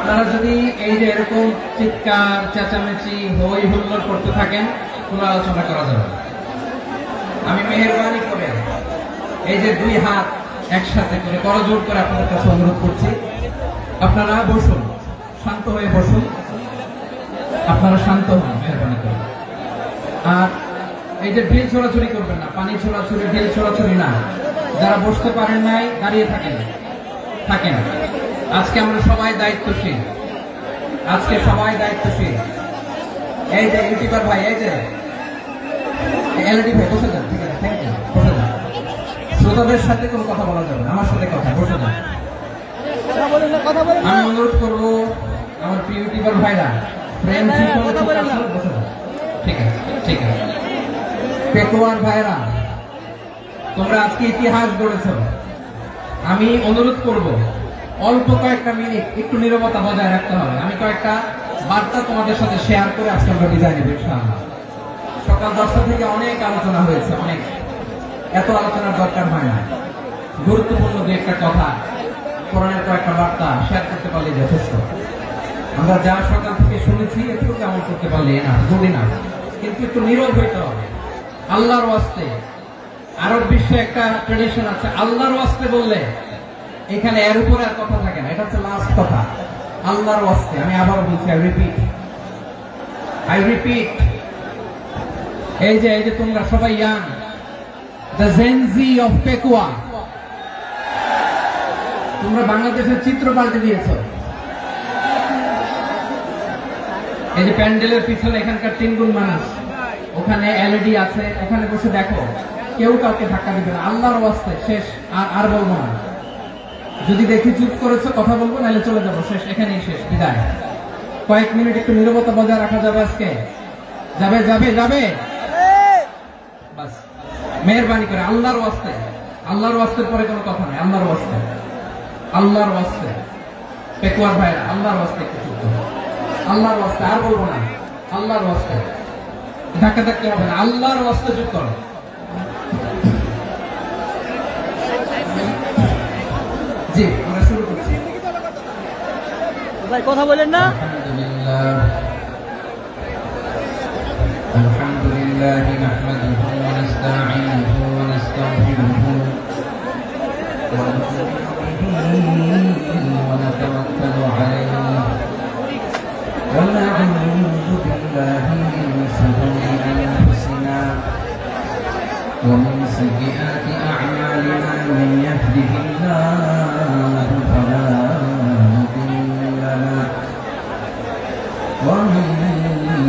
আপনারা যদি এই যে এরকম চিৎকার চেঁচামেচি হই হুল্লোড় করতে থাকেন কোনো আলোচনা করা যাবে না। আমি মেহেরবানি করে এই যে দুই হাত একসাথে করে করজোড় করে আপনাদের কাছে অনুরোধ করছি, আপনারা বসুন, শান্ত হয়ে বসুন, আপনারা শান্ত হন মেহেরবানি করে। আর এই যে ঢিল ছোড়াছুড়ি করবেন না, পানি ছোড়াছুড়ি ঢিল ছোড়াছুড়ি না। যারা বসতে পারেন নাই দাঁড়িয়ে থাকেন থাকেন। আজকে আমরা সবাই দায়িত্বশীল, আজকে সবাই দায়িত্বশীল। এই যে ইউটিউবার ভাই, এই যে এলইডি ভাই বসে যান, ঠিক আছে, থ্যাংক ইউ, বসে যান। শ্রোতাদের সাথে কোনো কথা বলা যাবে না, আমার সাথে কথা, বসে যান। আমি অনুরোধ করবো আমার প্রিয় ইউটিউবার ভাইরা, প্রেম বসে যান, ঠিক আছে, ঠিক আছে। পেকুয়ার ভাইরা, তোমরা আজকে ইতিহাস গড়েছ। আমি অনুরোধ করব অল্প কয়েকটা মিনিট একটু নীরবতা বজায় রাখতে হবে। আমি কয়েকটা বার্তা তোমাদের সাথে শেয়ার করে আজকে আমরা বিদায় নেব ইনশাআল্লাহ। সকাল 10টা থেকে অনেক আলোচনা হয়েছে, অনেক, এত আলোচনার দরকার হয় না। গুরুত্বপূর্ণ যে একটা কথা, কোরআনের কয়েকটা বার্তা শেয়ার করতে পারলে যথেষ্ট। আমরা যা সকাল থেকে শুনেছি একটু কেমন করতে পারলে না, যদি না, কিন্তু একটু নীরব হইতে হবে। আল্লাহর ওয়াস্তে, আরব বিশ্বে একটা ট্রেডিশন আছে, আল্লাহর ওয়াস্তে বললে এখানে এর উপরে আর কথা থাকে না, এটা হচ্ছে লাস্ট কথা। আল্লাহর ওয়াস্তে, আমি আবার বলছি, আই রিপিট। এই যে তোমরা সবাই young, the Gen Z of Pekua, তোমরা বাংলাদেশের চিত্র পাল্টে দিয়েছ। এই যে প্যান্ডেলের পিছনে এখানকার 3 গুণ মানুষ, ওখানে এলইডি আছে, ওখানে বসে দেখো, কেউ কাউকে ধাক্কা দিবে না। আল্লাহর ওয়াস্তে শেষ, আর বলবো না। যদি দেখি চুপ করেছো, কথা বলবো, নাহলে চলে যাবো, শেষ, এখানেই শেষ, বিদায়। কয়েক মিনিট একটু নীরবতা বজায় রাখা যাবে আজকে? যাবে যাবে যাবে, বাস। মেহেরবানি করে আল্লাহর ওয়াস্তে, আল্লাহর ওয়াস্তের পরে কোনো কথা নাই, আল্লাহর ওয়াস্তে, আল্লাহর ওয়াস্তে। পেকুয়ার ভাইরা, আল্লাহর ওয়াস্তে একটু চুপ করো, আল্লাহর ওয়াস্তে, আর বলবো না, আল্লাহর ওয়াস্তে। ধাক্কা ধাক্কি হবে না, আল্লাহর ওয়াস্তে চুপ করো। জি, আমরা শুরু করছি। ভাই কথা বলেন না। আলহামদুলিল্লাহ নাহমাদুহু ওয়া নাস্তাঈনুহু ওয়া নাস্তাগফিরুহু ওয়া নু'মিনু বিহি ওয়া নাতাওয়াক্কালু আলাইহি ওয়া না'উযু বিল্লাহি মিন শুরুরি আনফুসিনা ওয়া মিন সাইয়্যাতি আ'মালিনা মান ইয়াহদিহিল্লাহু ফালা মুদিল্লা লাহু ওয়া মান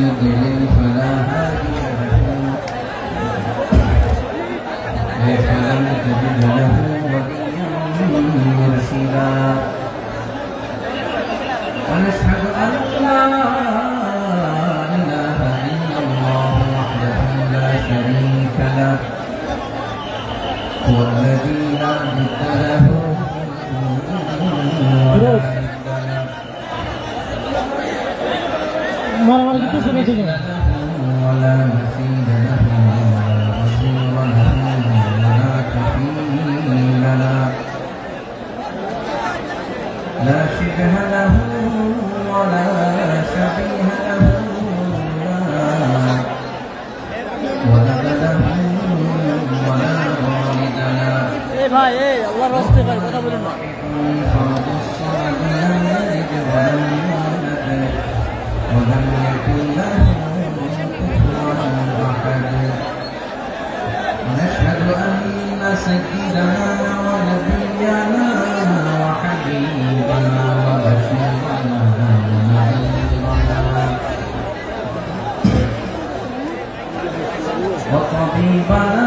يضلل فلا هادي له فلن تجد له وليا مرشدا ونشهد أن لا إله إلا الله وحده لا شريك له هو الذي لا ند له ولا ولا مثيل له ولا وزير له ولا كفيل له لا شبه له ولا شبيه له ولا ولد له ولا والد له ভাই আল্লাহর রাস্তে ভাই কথা বলেন না। فرد الصمد لم يلد ولم يولد ولم يكن له كفوا احد ونشهد ان سيدنا ونبينا وحبيبنا وبشيرنا ونذيرنا وطبيبنا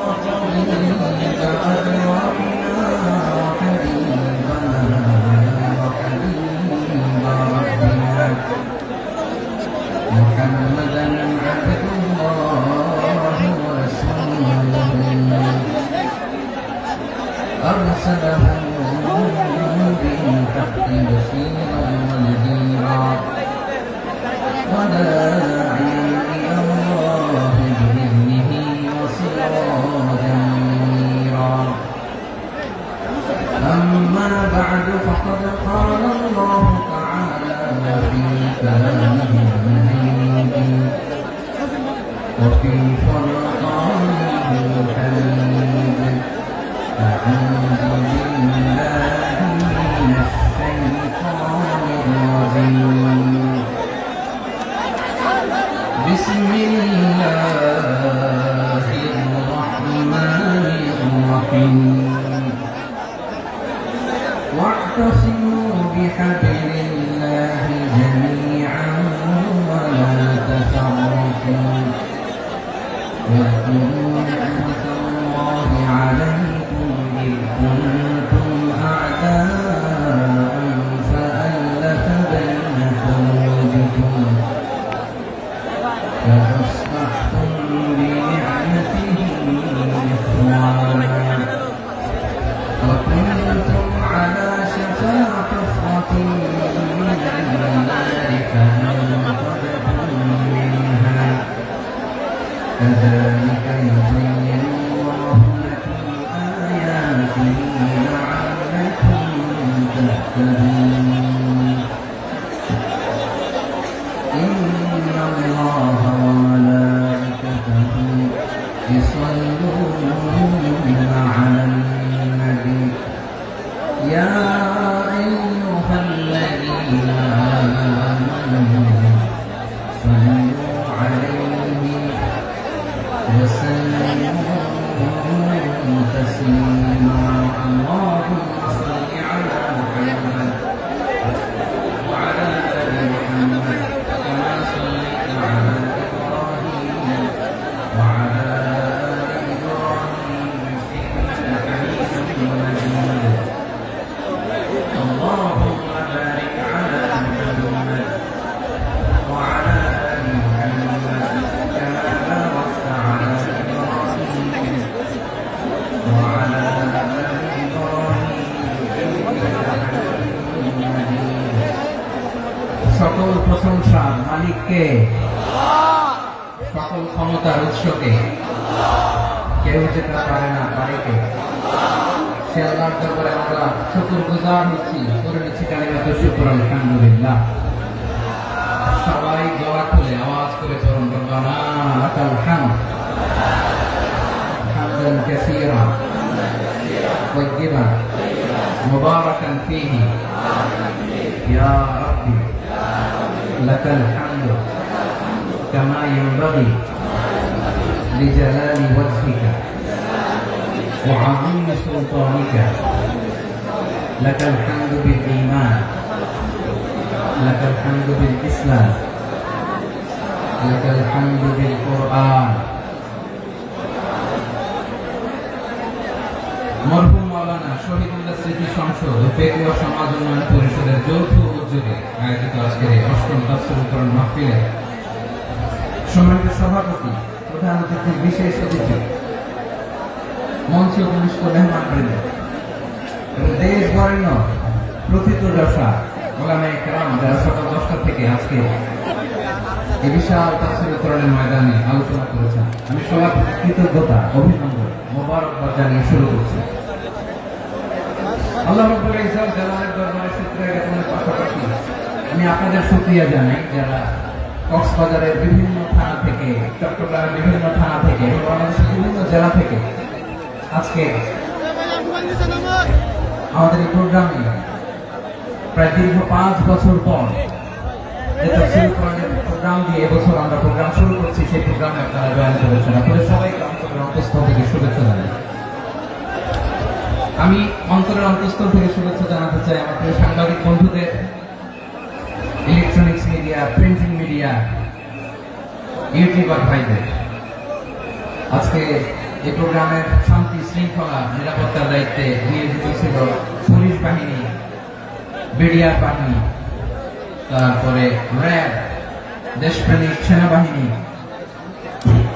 وطبيب ارواحنا وحبيبنا وحبيب ربنا محمدا عبد الله ورسوله أرسله بالحق بشيرا ونذيرا وداعيا إلى الله بإذنه وسراجا منيرا أما بعد فقد قال الله وفي فرقانه الحميد أعوذ بالله من الشيطان الرجيم بسم الله الرحمن الرحيم واعتصموا بحبل الله جميعا ولا تفرقوا واذكروا نعمة الله عليكم إذ كنتم أعداء فألف بين قلوبكم فأصبحتم بنعمته إخوانا وكنتم على شفا حفرة من النار فأنقذكم منها كذلك يبين الله لكم آياته لعلكم تهتدون إن الله وملائكته يصلون على النبي يا أيها الذين آمنوا صلوا عليه وسلموا تسليما اللهم صل على محمد وعلى آل محمد كما صليت على إبراهيم وعلى آل إبراهيم إنك حميد مجيد اللهم بارك على محمد وعلى آل محمد كما باركت على إبراهيم وعلى آل إبراهيم إنك حميد مجيد সকল প্রশংসা মালিককে সকল ক্ষমতার উৎসকে কেউ যেতে পারে না পারে কে সে আল্লাহর দরবারে আমরা শুকরগুজার হচ্ছি করে নিচ্ছি কালিমাত শুকর আলহামদুলিল্লাহ সবাই গলা খুলে আওয়াজ করে পড়ুন রব্বানা লাকাল হামদ হামদান কাসীরা طيبا مباركا فيه يا ربي لك الحمد كما ينبغي لجلال وجهك وعظيم سلطانك لك الحمد بالإيمان لك الحمد بالإسلام لك الحمد بالقرآن মরহুম মাওলানা শহীদুল্লাহ স্মৃতি সংসদ ও ফিকহ ও সমাজ উন্নয়ন পরিষদের যৌথ উদ্যোগে আয়োজিত আজকের অষ্টম তাফসীরুল কোরআন মাহফিলে সম্মানিত সভাপতি প্রধান অতিথি বিশেষ অতিথি মঞ্চে উপবিষ্ট মেহমানবৃন্দ এবং দেশ বরেণ্য প্রথিতযশা ওলামায়ে কেরাম যারা সকাল 10টা থেকে আজকে এই বিশাল তাফসীরুল কোরআনের ময়দানে আলোচনা করেছেন আমি সবার কৃতজ্ঞতা অভিনন্দন মোবারকবাদ জানিয়ে শুরু করছি আল্লাহ রাব্বুল ইজ্জত জালালের দরবারে শুকরিয়া জ্ঞাপনের পাশাপাশি আমি আপনাদের শুকরিয়া জানাই যারা কক্সবাজারের বিভিন্ন থানা থেকে চট্টগ্রামের বিভিন্ন থানা থেকে এবং বাংলাদেশের বিভিন্ন জেলা থেকে আজকে আমাদের এই প্রোগ্রামে প্রায় দীর্ঘ 5 বছর পর যে তাফসীরুল কোরআনের প্রোগ্রাম দিয়ে এবছর আমরা প্রোগ্রাম শুরু করছি সেই প্রোগ্রামে আপনারা জয়েন করেছেন আপনাদের সবাইকে অন্তরের অন্তঃস্থল থেকে শুভেচ্ছা জানাই আমি অন্তরের অন্তঃস্থল থেকে শুভেচ্ছা জানাতে চাই আমার প্রিয় সাংবাদিক বন্ধুদের electronics media printing media YouTuber ভাইদের আজকে এই প্রোগ্রামের শান্তি শৃঙ্খলা নিরাপত্তার দায়িত্বে নিয়োজিত ছিল পুলিশ বাহিনী বিডিআর বাহিনী তারপরে র্যাব দেশপ্রেমিক সেনাবাহিনী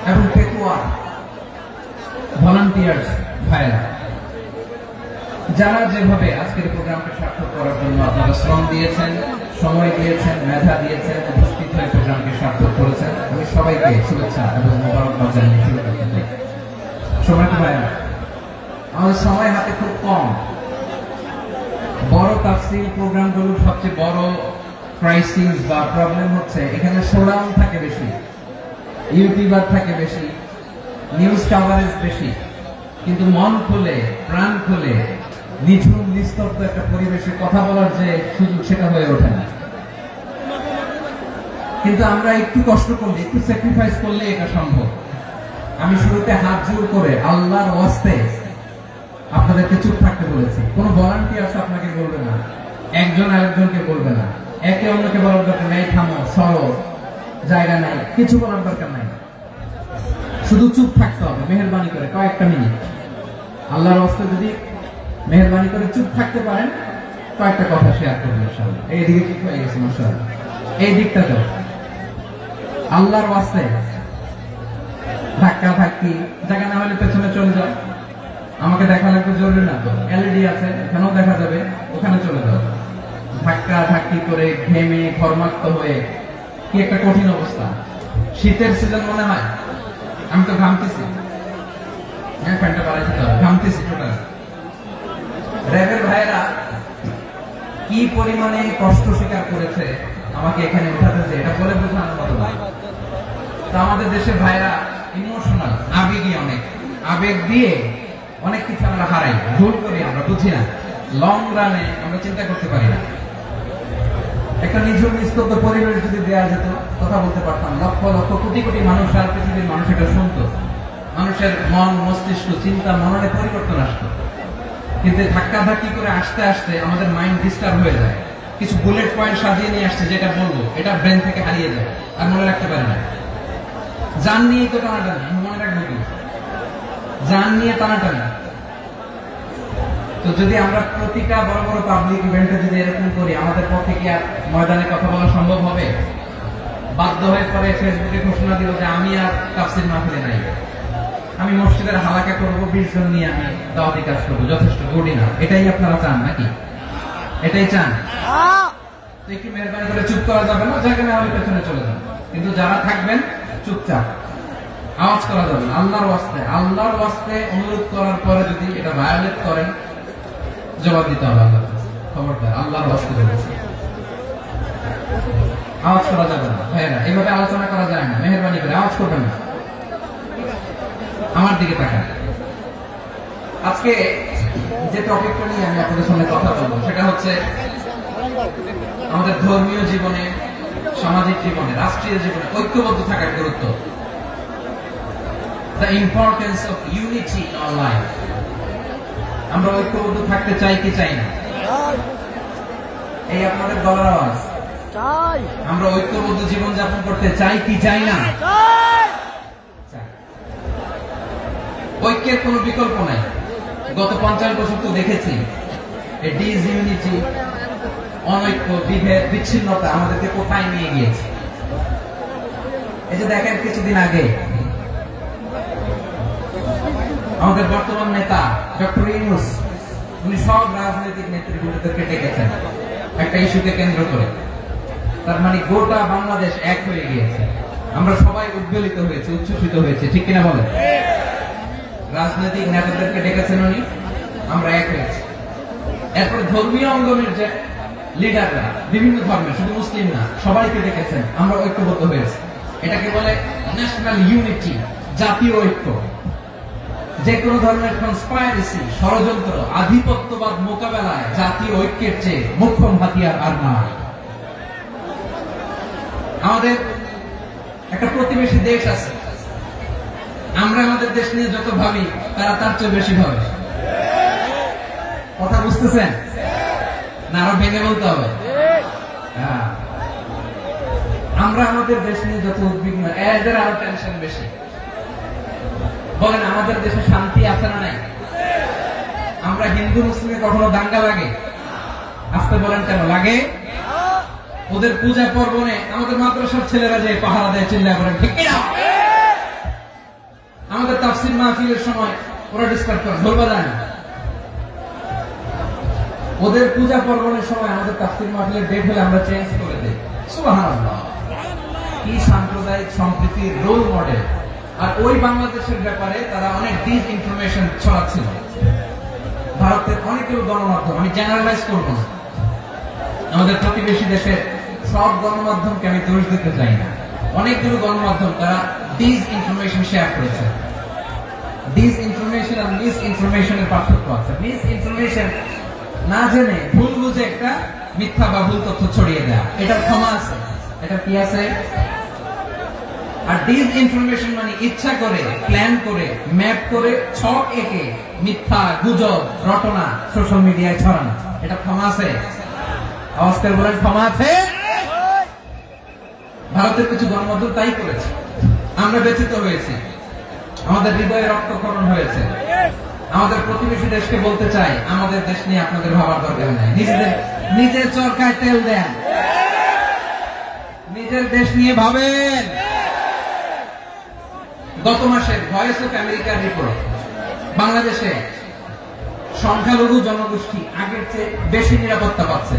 এবং পেকুয়া ভলান্টিয়ার্স ভাইরা যারা যেভাবে আজকের প্রোগ্রামকে সার্থক করার জন্য আপনারা শ্রম দিয়েছেন সময় দিয়েছেন মেধা দিয়েছেন উপস্থিত হয়ে প্রোগ্রামকে সার্থক করেছেন আমি সবাইকে শুভেচ্ছা এবং মোবারকবাদ জানিয়ে শুরু করতে চাই সময় তো ভাইরা আমাদের সময় হাতে খুব কম বড় তাফসীর প্রোগ্রামগুলোর সবচেয়ে বড় ক্রাইসিস বা প্রবলেম হচ্ছে, এখানে শোডাউন থাকে বেশি, ইউটিউবার থাকে বেশি, নিউজ কাভারেজ বেশি, কিন্তু মন খুলে প্রাণ খুলে নিঝুম নিস্তব্ধ একটা পরিবেশে কথা বলার যে সুযোগ সেটা হয়ে ওঠে না। কিন্তু আমরা একটু কষ্ট করলে, একটু স্যাক্রিফাইস করলে এটা সম্ভব। আমি শুরুতে হাত জোর করে আল্লাহর ওয়াস্তে আপনাদেরকে চুপ থাকতে বলেছি। কোন ভলান্টিয়ার্স আপনাকে বলবে না, একজন আরেকজনকে বলবে না, একে অন্যকে বলার দরকার নাই, থামো সরো, জায়গা নাই, কিছু বলার দরকার নাই, শুধু চুপ থাকতে হবে মেহেরবানি করে কয়েকটা মিনিট। আল্লাহর ওয়াস্তে যদি মেহেরবানি করে চুপ থাকতে পারেন, কয়েকটা কথা শেয়ার করবেন ইনশাআল্লাহ। এইদিকে ঠিক হয়ে গেছে মাশাআল্লাহ, এই দিকটা তো আল্লাহর ওয়াস্তে ধাক্কা ধাক্কি জায়গা না হলে পেছনে চলে যাও। আমাকে দেখা লাগবে জরুরি না তো, এলইডি আছে, এখানেও দেখা যাবে, ওখানে চলে যাও। ধাক্কা ধাক্কি করে ঘেমে ঘর্মাক্ত হয়ে কি একটা কঠিন অবস্থা। শীতের সিজন মনে হয়, আমি তো ঘামতেছি, হ্যাঁ ফ্যানটা বাড়াইতে হবে, ঘামতেছি টোটাল। র্যাবের ভাইরা কি পরিমাণে কষ্ট স্বীকার করেছে আমাকে এখানে উঠাতে, যে এটা বলে বোঝানোর মতো না। তো আমাদের দেশের ভাইরা ইমোশনাল, আবেগী, অনেক আবেগ দিয়ে অনেক কিছু আমরা হারাই, ভুল করি, আমরা বুঝি না, লং রানে আমরা চিন্তা করতে পারি না। একটা নিঝুম নিস্তব্ধ পরিবেশ যদি দেওয়া যেত, কথা বলতে পারতাম, লক্ষ লক্ষ কোটি কোটি মানুষ আর পৃথিবীর মানুষ এটা শুনতো, মানুষের মন মস্তিষ্ক চিন্তা মননে পরিবর্তন আসতো। কিন্তু ধাক্কা ধাক্কি করে আসতে আসতে আমাদের মাইন্ড ডিস্টার্ব হয়ে যায়। কিছু বুলেট পয়েন্ট সাজিয়ে নিয়ে আসছে, যেটা বলবো এটা ব্রেন থেকে হারিয়ে যায়, আর মনে রাখতে পারে না। জান নিয়ে তো টানাটানি, মনে রাখবো কি, জান নিয়ে টানাটানি। তো যদি আমরা প্রতিটা বড় বড় পাবলিক ইভেন্টে যদি এরকম করি, আমাদের পক্ষে কি আর ময়দানে কথা বলা সম্ভব হবে? বাধ্য হয়ে পরে ফেসবুকে ঘোষণা দিল যে আমি আর তাফসীর মাহফিলে নাই, আমি মসজিদের হালাকা করবো, 20 জন নিয়ে আমি দাওয়াতি কাজ করবো, যথেষ্ট গুড ইনাফ। এটাই আপনারা চান নাকি? এটাই চান? তো একটু মেহরবানি করে চুপ করা যাবে না, জায়গা না হলে পেছনে চলে যান। কিন্তু যারা থাকবেন চুপচাপ, আওয়াজ করা যাবে না। আল্লাহর ওয়াস্তে, আল্লাহর ওয়াস্তে অনুরোধ করার পরে যদি এটা ভায়োলেট করেন, জবাব দিতে হবে আল্লাহর কাছে। খবরদার, আল্লাহর ওয়াস্তে বলেছি, আওয়াজ করা যাবে না। ভাইয়েরা, এইভাবে আলোচনা করা যায় না, মেহরবানি করে আওয়াজ করবেন না। আমার দিকে তাকান। আজকে যে টপিকটা নিয়ে আমি আপনাদের সামনে কথা বলবো, সেটা হচ্ছে আমাদের ধর্মীয় জীবনে, সামাজিক জীবনে, রাষ্ট্রীয় জীবনে ঐক্যবদ্ধ থাকার গুরুত্ব। The importance of unity in our life. আমরা ঐক্যবদ্ধ থাকতে চাই কি চাই না? এই আপনাদের গলার আওয়াজ। আমরা ঐক্যবদ্ধ জীবন যাপন করতে চাই কি চাই না? ঐক্যের কোনো বিকল্প নাই। গত 50 বছর তো দেখেছি ডিসইউনিটি, অনৈক্য, বিভেদ, বিচ্ছিন্নতা আমাদেরকে কোথায় নিয়ে গিয়েছে। এই যে দেখেন, কিছুদিন আগে আমাদের বর্তমান নেতা ডক্টর ইউনূস, উনি সব রাজনৈতিক নেতৃবৃন্দদেরকে ডেকেছেন একটা ইস্যুকে কেন্দ্র করে। তার মানে গোটা বাংলাদেশ এক হয়ে গিয়েছে। আমরা সবাই উদ্বেলিত হয়েছে, উচ্ছ্বসিত হয়েছে, ঠিক কিনা বলেন? রাজনৈতিক নেতাদেরকে ডেকেছেন উনি, আমরা এক হয়েছি। এরপরে ধর্মীয় অঙ্গনের যে লিডাররা, বিভিন্ন ধর্মের, শুধু মুসলিম না, সবাইকে ডেকেছেন, আমরা ঐক্যবদ্ধ হয়েছি। এটাকে বলে ন্যাশনাল ইউনিটি, জাতীয় ঐক্য। যে কোনো ধরনের কনস্পাইরেসি, ষড়যন্ত্র, আধিপত্যবাদ মোকাবেলায় জাতীয় ঐক্যের চেয়ে মোক্ষম হাতিয়ার আর নাই। আমাদের একটা প্রতিবেশী দেশ আছে, আমরা আমাদের দেশ নিয়ে যত ভাবি, তারা তার চেয়ে বেশি ভাবে। কথা বুঝতেছেন না? আরো ভেঙে বলতে হবে। আমরা আমাদের দেশ নিয়ে যত উদ্বিগ্ন, এদের আরো টেনশন বেশি। বলেন, আমাদের দেশে শান্তি আছে না নাই? আমরা হিন্দু মুসলিমে কখনো দাঙ্গা লাগে? আসতে বলেন, কেন লাগে? ওদের পূজা পর্বণে আমাদের মাদ্রাসার ছেলেরা যে পাহারা দেয়, চিল্লায় বলেন ঠিক কিনা? আমাদের তাফসীর মাহফিলের সময় ওরা ডিস্টার্ব করে, ধরবা যায় না। ওদের পূজা পর্বণের সময় আমাদের তাফসীর মাহফিলের ডেট হলে আমরা চেঞ্জ করে দিই। সুবহানাল্লাহ, কি সাম্প্রদায়িক সম্প্রীতির রোল মডেল। আর ওই বাংলাদেশের ব্যাপারে তারা অনেক ডিসইনফরমেশন ছড়াচ্ছিল। ভারতের অনেকগুলো গণমাধ্যম, আমি জেনারেলাইজ করবো না, আমাদের প্রতিবেশী দেশের সব গণমাধ্যমকে আমি দোষ দিতে চাই না, অনেকগুলো গণমাধ্যম তারা ডিস ইনফরমেশন শেয়ার করেছে। ডিস ইনফরমেশন আর মিস ইনফরমেশনের পার্থক্য আছে। মিস ইনফরমেশন না জেনে ভুল বুঝে একটা মিথ্যা বা ভুল তথ্য ছড়িয়ে দেওয়া, এটা ক্ষমা আছে, এটা কি আছে। আর ডিস ইনফরমেশন মানে ইচ্ছা করে, প্ল্যান করে, ম্যাপ করে, ছক এঁকে মিথ্যা, গুজব, রটনা সোশ্যাল মিডিয়ায় ছড়ানো, এটা ক্ষমা আছে। আওয়াজ করে বলেন ক্ষমা আছে। ভারতের কিছু গণমাধ্যম তাই করেছে, আমরা ব্যথিত হয়েছি, আমাদের হৃদয়ে রক্তক্ষরণ হয়েছে। আমাদের প্রতিবেশী দেশকে বলতে চাই, আমাদের দেশ নিয়ে আপনাদের ভাবার দরকার নাই, নিজের চরকায় তেল দেন, নিজের দেশ নিয়ে ভাবেন। গত মাসের ভয়েস অফ আমেরিকার রিপোর্ট, বাংলাদেশে সংখ্যালঘু জনগোষ্ঠী আগের চেয়ে বেশি নিরাপত্তা পাচ্ছে।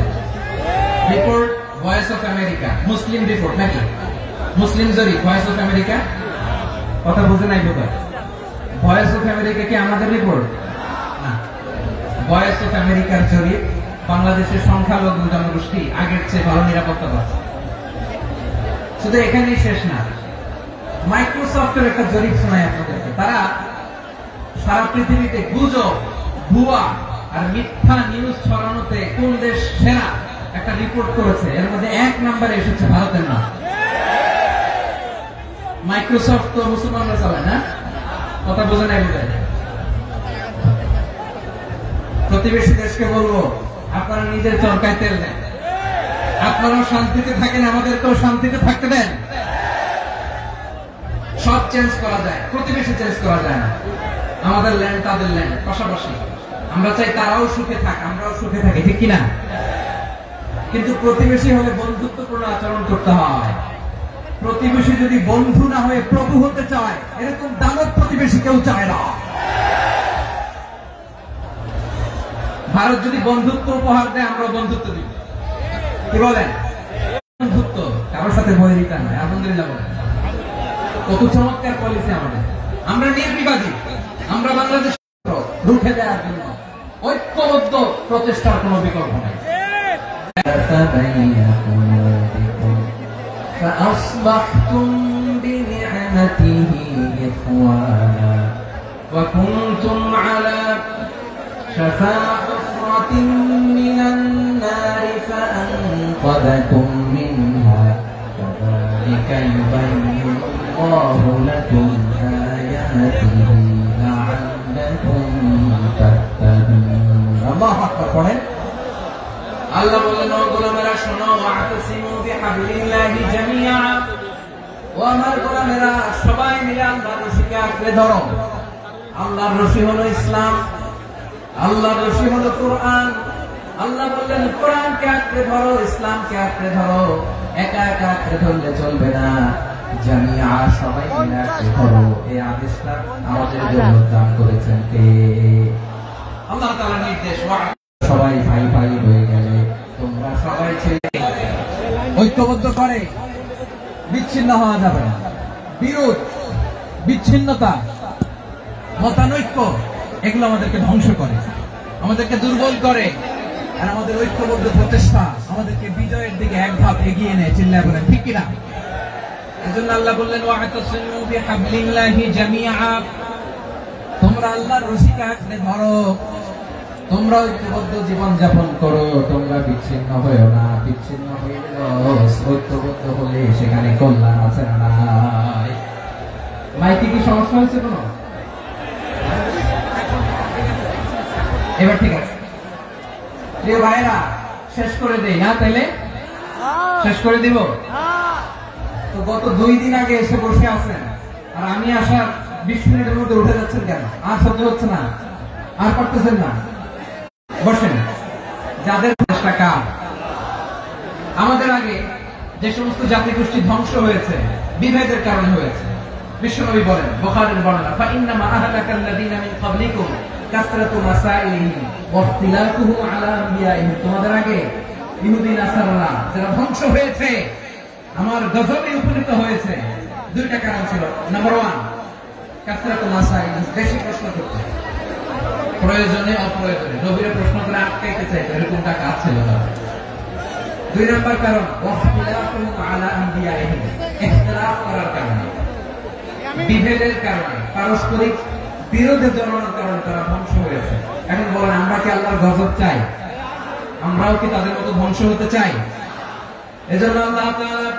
Report voice of America, Muslim report নাকি মুসলিম জরিপ, ভয়েস অফ আমেরিকা। কথা বুঝে নাই বোধ হয়। ভয়েস অফ আমেরিকা কি আমাদের রিপোর্ট না, ভয়েস অফ আমেরিকার জরিপ, বাংলাদেশের সংখ্যালঘু জনগোষ্ঠী আগের চেয়ে ভালো নিরাপত্তা পাচ্ছে। শুধু এখানেই শেষ না, মাইক্রোসফটের একটা জরিপ শোনায় আপনাদেরকে। তারা সারা পৃথিবীতে গুজব, ভুয়া আর মিথ্যা নিউজ ছড়ানোতে কোন দেশ সেরা একটা রিপোর্ট করেছে, এর মধ্যে 1 নম্বরে এসেছে ভারতের নাম। মাইক্রোসফট তো মুসলমানরা চালায় না, কথা বোঝা নাই বোধ। প্রতিবেশী দেশকে বলবো, আপনারা নিজের চরকায় তেল দেন, আপনারাও শান্তিতে থাকেন, আমাদেরকেও শান্তিতে থাকতে দেন। সব চেঞ্জ করা যায়, প্রতিবেশী চেঞ্জ করা যায় না। আমাদের ল্যান্ড তাদের ল্যান্ড, পাশাপাশি। আমরা চাই তারাও সুখে থাক, আমরাও সুখে থাকি, ঠিক কিনা? কিন্তু প্রতিবেশী হলে বন্ধুত্বপূর্ণ আচরণ করতে হয়। প্রতিবেশী যদি বন্ধু না হয়ে প্রভু হতে চায়, এরকম দানব প্রতিবেশী কেউ চায় না। ভারত যদি বন্ধুত্ব উপহার দেয়, আমরা বন্ধুত্ব দিব। কি বলেন? বন্ধুত্ব কারোর সাথে বৈরিতা নয়। আলহামদুলিল্লাহ বলেন। কত চমৎকার পলিসি আমাদের। আমরা নির্বিবাদী, আমরা বাংলাদেশ রুখে দেওয়ার জন্য ঐক্যবদ্ধ প্রচেষ্টার কোন বিকল্প নাই। فأصبحتم بنعمته إخوانا وكنتم على شفا حفرة من النار فأنقذكم منها كذلك يبين الله لكم آياته لعلكم تهتدون الله أكبر আল্লাহ বললেন, ও গোলামেরা শোনো, ওয়াতাসিমু বিহাবলিল্লাহি জামিআ, ও আমার গোলামেরা সবাই মিলে আল্লাহর রশিকে আঁকড়ে ধরো। আল্লাহর রশি হলো ইসলাম, আল্লাহর রশি হলো কোরআন। আল্লাহ বললেন কোরআনকে আঁকড়ে ধরো, ইসলামকে আঁকড়ে ধরো। একা একা আঁকড়ে ধরলে চলবে না, জামিআ সবাই মিলে আঁকড়ে ধরো। এই আদেশটা আমাদের জন্য দান করেছেন কে? আল্লাহ তাআলার নির্দেশ। সবাই ভাই ভাই হয়ে গেলে তোমরা সবাই ছেলে ঐক্যবদ্ধ করে বিচ্ছিন্ন হওয়া যাবে না। বিরোধ, বিচ্ছিন্নতা, মতানৈক্য এগুলো আমাদেরকে ধ্বংস করে, আমাদেরকে দুর্বল করে। আর আমাদের ঐক্যবদ্ধ প্রচেষ্টা আমাদেরকে বিজয়ের দিকে এক ধাপ এগিয়ে নেয়। চিল্লায় বলেন ঠিক কিনা? এজন্য আল্লাহ বললেন, ওয়াতাসিমু বিহাবলিল্লাহি জামিআ, তোমরা আল্লাহর রশিকে আঁকড়ে ধরো, তোমরা ঐক্যবদ্ধ জীবন যাপন করো, তোমরা বিচ্ছিন্ন হয়েও না। বিচ্ছিন্ন হয়ে ঐক্যবদ্ধ হলে সেখানে কল্যাণ আছে না নাই? মাইকে কি সমস্যা হয়েছে কোনো? এবার ঠিক আছে প্রিয় ভাইরা, শেষ করে দেই না? তাইলে শেষ করে দিব তো। গত 2 দিন আগে এসে বসে আছেন, আর আমি আসার 20 মিনিটের মধ্যে উঠে যাচ্ছেন কেন? আর সহ্য হচ্ছে না, আর পারতেছেন না? বসেন। যাদের টাকা আমাদের আগে যে সমস্ত জাতিগোষ্ঠী ধ্বংস হয়েছে, বিভেদের কারণ হয়েছে, বিশ্বনবী বলেন, বুখারীর বর্ণনা, ফাইন্নামা আহলাকাল্লাযীনা মিন ক্বাবলিকুম কাসরাতু মাসাইলিহিম ওয়া ইখতিলাফুহুম আলা আনবিয়াইহিম, তোমাদের আগে ইহুদি নাসারারা যারা ধ্বংস হয়েছে, আমার গজবে উপনীত হয়েছে। 2টা কারণ ছিল। নাম্বার 1, কাসরাতু মাসাইলিহিম, বেশি প্রশ্ন করতে, প্রয়োজনে অপ্রয়োজনে নবীর প্রশ্ন করে আটকাইতে চাইতো, এরকম টাকা ছিল না। দুই নম্বর কারণ ওয়াখতিলাফুহুম আলা আনবিয়াইহিম, ইখতিলাফ করার কারণে, বিভেদের কারণে, পারস্পরিক বিরোধে জড়ানোর কারণে তারা ধ্বংস হয়েছে। এখন বলেন, আমরা কি আল্লাহর গজব চাই? আমরাও কি তাদের মতো ধ্বংস হতে চাই? এজন্য আল্লাহ তাআলা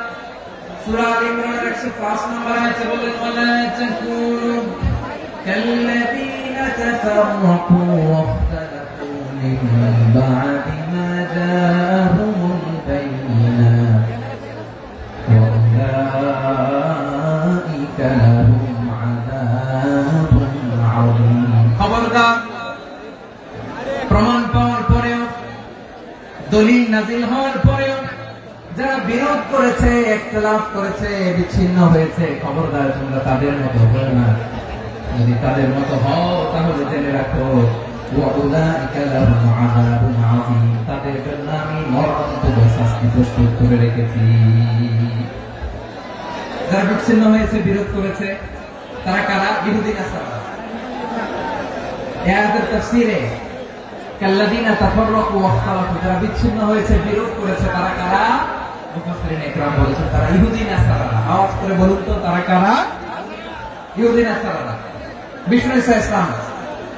সূরা আল ইমরানের 105 নম্বর আয়াতে বলেন, ওয়ালা তাকুনু কাল্লাযীনা তাফাররাকু ওয়াখতালাফু মিন বা'দি মা জাআহুমুল বায়িনাত ওয়া উলাইকা লাহুম আযাবুন আযীম। খবরদার, প্রমাণ পাওয়ার পরেও, দলিল নাযিল হওয়ার পরেও যারা বিরোধ করেছে, ইখতিলাফ করেছে, বিচ্ছিন্ন হয়েছে, খবরদার তোমরা তাদের মতো হও না। যদি তাদের মতো হও তাহলে জেনে রাখো ওয়া উলাইকা লাহুম আযাবুন আযীম, তাদের জন্য আমি মরণান্তক শাস্তি প্রস্তুত করে রেখেছি। যারা বিচ্ছিন্ন হয়েছে, বিরোধ করেছে, তারা কারা? ইহুদি নাসারা। এই আয়াতের তাফসীরে কাল্লাযীনা তাফাররাকু ওয়াখতালাফু, যারা বিচ্ছিন্ন হয়েছে, বিরোধ করেছে, তারা কারা? মুফাসসিরিন ইকরাম বলেছেন তারা ইহুদি নাসারা। আওয়াজ করে বলুন তো, তারা কারা? ইহুদি নাসারা। বিষ্ণু ঈসা ইসলাম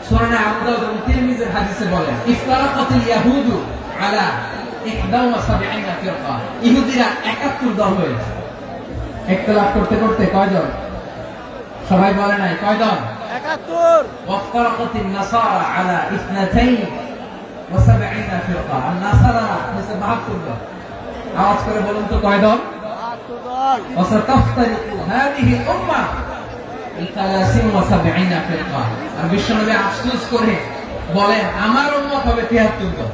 সুনানে আবু দাউদ এবং তিরমিজির হাদিসে বলেন, ইফতারাকাতিল ইয়াহুদু আলা 71 ফিরকা, ইহুদিরা 71 দল হয়েছে। ইখতিলাফ করতে করতে কয়জন? সবাই বলে নাই, কয়জন? 71। ওয়াফতারাকাতিন নাসারা আলা 72 ফিরকা, আর নাসারা হচ্ছে 72 দল। আওয়াজ করে বলুন তো, কয় দল? 72 দল। ওয়াসাতাফতারিকু হাদিহি উম্মাহ ইলা 73 ফিরকা, আর বিশ্বনবী আফসোস করে বলেন, আমার উম্মত হবে 73 দল।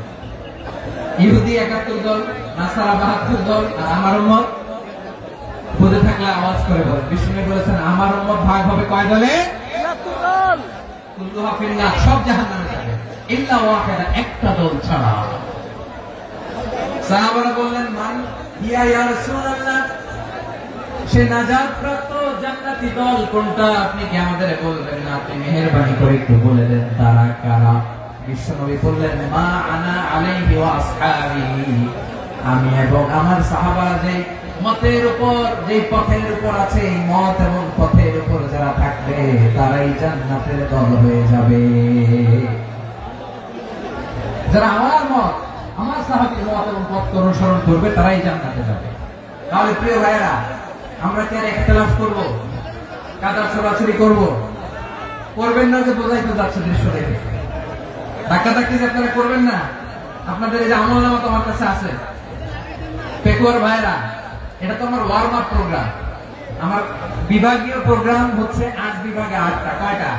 ইহুদি 71 দল, নাসারা 72 দল, আর আমার উম্মত বুঝে থাকলে আওয়াজ করে বল। বিষ্ণু বলেছেন, আমার উম্মত ভাগ হবে কয় দলে? 73 দল। কুল্লুহা ফিন্নার, সব জাহান্নামে যাবে, ইল্লা ওয়াহিদা, একটা দল ছাড়া। সাহাবারা বললেন, মান হিয়া ইয়া রাসূলুল্লাহ, সে নাজাত প্রাপ্ত জান্নাতি দল কোনটা? আপনি কি আমাদের বলবেন না? আপনি মেহেরবানি করে একটু বলে দেন তারা কারা। বিশ্বনবী বললেন, মা আনা আলাইহি ওয়া আসহাবি, আমি এবং আমার সাহাবারা যে মতের উপর, যে পথের উপর আছে, এই মত এবং পথের উপর যারা থাকবে তারাই জান্নাতের দল হয়ে যাবে। যারা আমার মত, আমার সাহাবীর মত এবং পথ অনুসরণ করবে তারাই জান্নাতে যাবে। তাহলে প্রিয় ভাইরা, আমরা কি আর ইখতিলাফ করব? কাদা ছোড়াছুড়ি করব? করবেন না যে বোঝাইতে যাচ্ছে দৃশ্য দেখে। ধাক্কাধাক্কি যে আপনারা করবেন না। আপনাদের এই যে আমলনামা তো আমার কাছে আছে। পেকুয়ার ভাইরা, এটা তো আমার ওয়ার্ম আপ প্রোগ্রাম। আমার বিভাগীয় প্রোগ্রাম হচ্ছে 8 বিভাগে 8টা। কয়টা?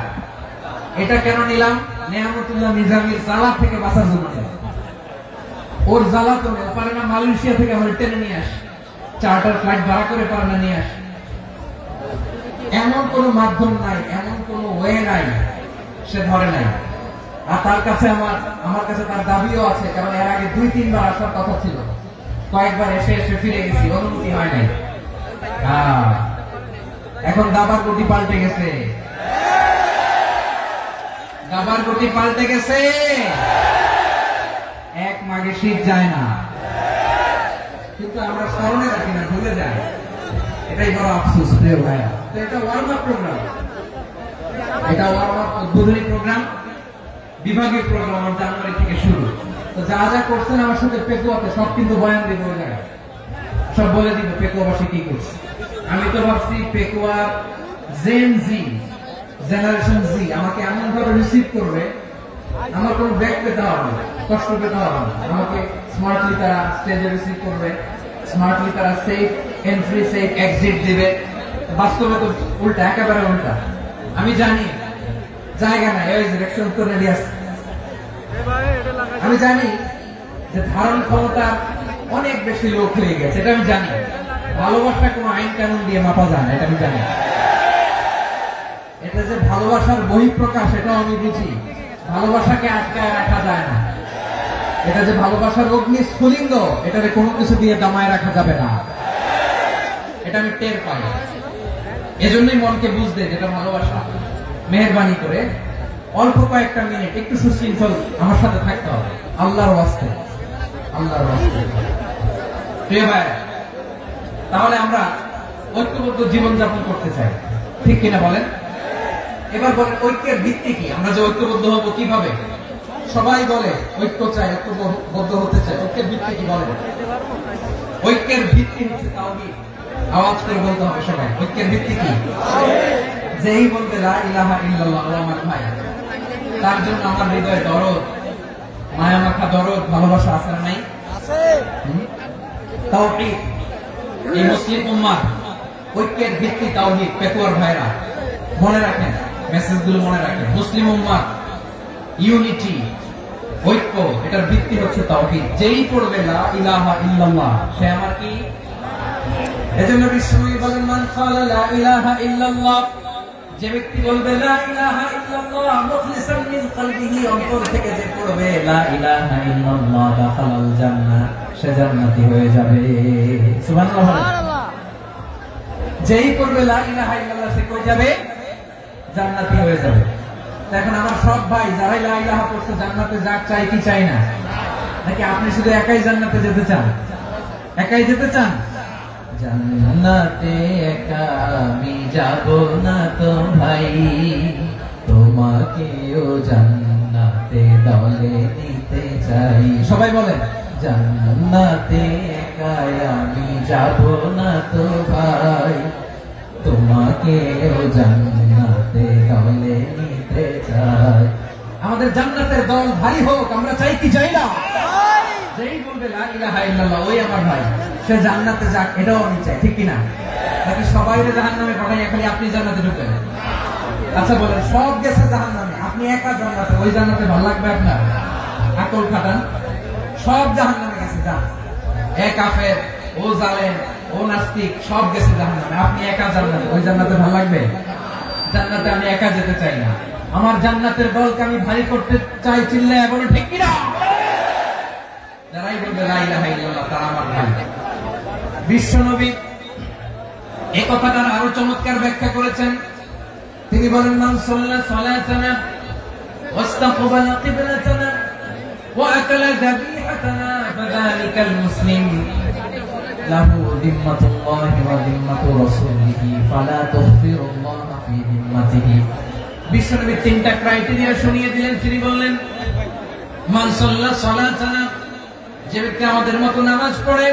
এটা কেন নিলাম? নেয়ামতুল্লাহ নিজামীর জ্বালা থেকে বাঁচার জন্য। ওর জ্বালা তো পারে না মালয়েশিয়া থেকে আমরা টেনে নিয়ে আসি, চার্টার ফ্লাইট ভাড়া করে পারে না নিয়ে আসি। এমন কোন মাধ্যম নাই, এমন কোন ওয়ে নাই সে ধরে নাই। আর তার কাছে আমার কাছে তার দাবিও আছে, কারণ এর আগে 2-3 বার আসার কথা ছিল। কয়েকবার এসে এসে ফিরে গেছি, অনুমতি হয় নাই। এখন দাবার গতি পাল্টে গেছে, দাবার গতি পাল্টে গেছে। এক মাঘে শীত যায় না, কিন্তু আমরা স্মরণে রাখি না, ভুলে যাই। এটাই বড় আফসোস প্রিয় ভাইয়া। তো এটা ওয়ার্ম আপ প্রোগ্রাম, এটা ওয়ার্ম আপ উদ্বোধনী প্রোগ্রাম, বিভাগীয় প্রোগ্রাম জানুয়ারি থেকে শুরু। তো যা যা করছেন আমার সাথে পেকুয়াতে সব কিন্তু বয়ান দিব, ওই জায়গায় সব বলে দিব পেকুয়াবাসী কি করছে। আমি তো ভাবছি পেকুয়া জেন জি, জেনারেশন জি আমাকে এমন ভাবে রিসিভ করবে, আমার কোনো ব্যাক পেতে হবে না, কষ্ট পেতে হবে না। আমাকে স্মার্টলি তারা স্টেজে রিসিভ করবে, স্মার্টলি তারা সেফ এন্ট্রি, সেফ এক্সিট দিবে। বাস্তবে তো উল্টা, একেবারে উল্টা। আমি জানি জায়গা নাই, ওই ডিরেকশন তো রেডি আছে। আমি জানি যে ধারণ ক্ষমতা অনেক বেশি লোক হয়ে গেছে, এটা আমি জানি। ভালোবাসা কোনো আইন কানুন দিয়ে মাপা যায় না, এটা আমি জানি। এটা যে ভালোবাসার বহিঃপ্রকাশ, এটাও আমি বুঝি। ভালোবাসাকে আটকায় রাখা যায় না। এটা যে ভালোবাসার অগ্নি স্ফুলিঙ্গ, এটাকে কোনো কিছু দিয়ে দমায় রাখা যাবে না, এটা আমি টের পাই। এজন্যই মনকে বুঝতে যেটা ভালোবাসা। মেহেরবানি করে অল্প কয়েকটা মিনিট একটু সুশৃঙ্খল আমার সাথে থাকতে হবে, আল্লাহর ওয়াস্তে, আল্লাহর ওয়াস্তে। প্রিয় ভাই, তাহলে আমরা ঐক্যবদ্ধ জীবনযাপন করতে চাই, ঠিক কিনা বলেন? এবার বলেন ঐক্যের ভিত্তি কি? আমরা যে ঐক্যবদ্ধ হব কিভাবে? সবাই বলে ঐক্য চাই, ঐক্যবদ্ধ হতে চাই। ঐক্যের ভিত্তি কি বলেন? ঐক্যের ভিত্তি হচ্ছে তাওহীদ। আওয়াজ করে বলতে হবে সবাই, ঐক্যের ভিত্তি কি? যেই বলবে লা ইলাহা ইল্লাল্লাহ, ও আমার ভাই, তার জন্য আমার হৃদয়ে দরদ, মায়া মাখা দরদ, ভালোবাসা আছে না নাই? আছে। তাওহীদ। এই মুসলিম উম্মাহ ঐক্যের ভিত্তি তাওহীদ। পেকুয়ার ভাইরা মনে রাখেন, মেসেজগুলো মনে রাখেন। মুসলিম উম্মাহ ইউনিটি, ঐক্য, এটার ভিত্তি হচ্ছে তাওহীদ। যেই পড়বে লা ইলাহা ইল্লাল্লাহ, সে আমার কি? এজন্য বিশ্বনবী বলেন, মান ক্বালা লা ইলাহা ইল্লাল্লাহ, যে ব্যক্তি বলবে লা ইলাহা ইল্লাল্লাহ মুখলিসান মিন কলবিহি, অন্তর থেকে যে পড়বে লা ইলাহা ইল্লাল্লাহ, দাখালাল জান্নাহ, সে জান্নাতি হয়ে যাবে। সুবহানাল্লাহ। সুবহানাল্লাহ। যেই পড়বে লা ইলাহা ইল্লাল্লাহ, সে কই যাবে? জান্নাতি হয়ে যাবে। এখন আমার সব ভাই যারাই লা ইলাহা পড়ছে জান্নাতে যাক, চাই কি চাই না? নাকি আপনি শুধু একাই জান্নাতে যেতে চান? একাই যেতে চান? জান্নাতে একা আমি যাব না তো ভাই, তোমাকেও জান্নাতে দলে নিতে চাই। সবাই বলেন, জান্নাতে একা আমি যাব না তো ভাই, তোমাকেও জান্নাতে দলে নিতে চাই। আমাদের জান্নাতের দল ভারী হোক, আমরা চাই কি চাই না? যেই বলবে লা ইলাহা ইল্লাল্লাহ, ওই আমার ভাই, সে জান্নাতে যাক, এটাও আমি চাই, ঠিক কিনা? নাকি সবাই জাহান্নামে পাঠাই, খালি আপনি জান্নাতে ঢুকেন? আচ্ছা বলেন, সব গেছে জাহান্নামে, আপনি একা জান্নাতে, ওই জান্নাতে ভালো লাগবে আপনার? আকল খাটান। সব জাহান্নামে গেছে, যান। এ কাফের, ও জালেম, ও নাস্তিক, সব গেছে জাহান্নামে, আপনি একা জান্নাতে, ওই জান্নাতে ভালো লাগবে? জান্নাতে আমি একা যেতে চাই না, আমার জান্নাতের দলকে আমি ভারী করতে চাই। চিল্লায় বলো ঠিক কিনা? যারাই বলবে লা ইলাহা ইল্লাল্লাহ, তারা আমার ভাই। বিশ্বনবী এই কথাটার আরো চমৎকার ব্যাখ্যা করেছেন। তিনি বলেন, মান সাল্লা সালাতানা ওয়াস্তাকবালা কিবলাতানা ওয়া আকালা যাবিহাতানা ফাযালিকাল মুসলিম লাহু যিম্মাতুল্লাহি ওয়া যিম্মাতু রাসূলিহি ফালা তুগফিরুল্লাহ ফি যিম্মাতিহি। বিশ্বনবী তিনটা ক্রাইটেরিয়া শুনিয়ে দিলেন। তিনি বললেন, মান সাল্লা সালাতানা, যে ব্যক্তি আমাদের মতো নামাজ পড়ে,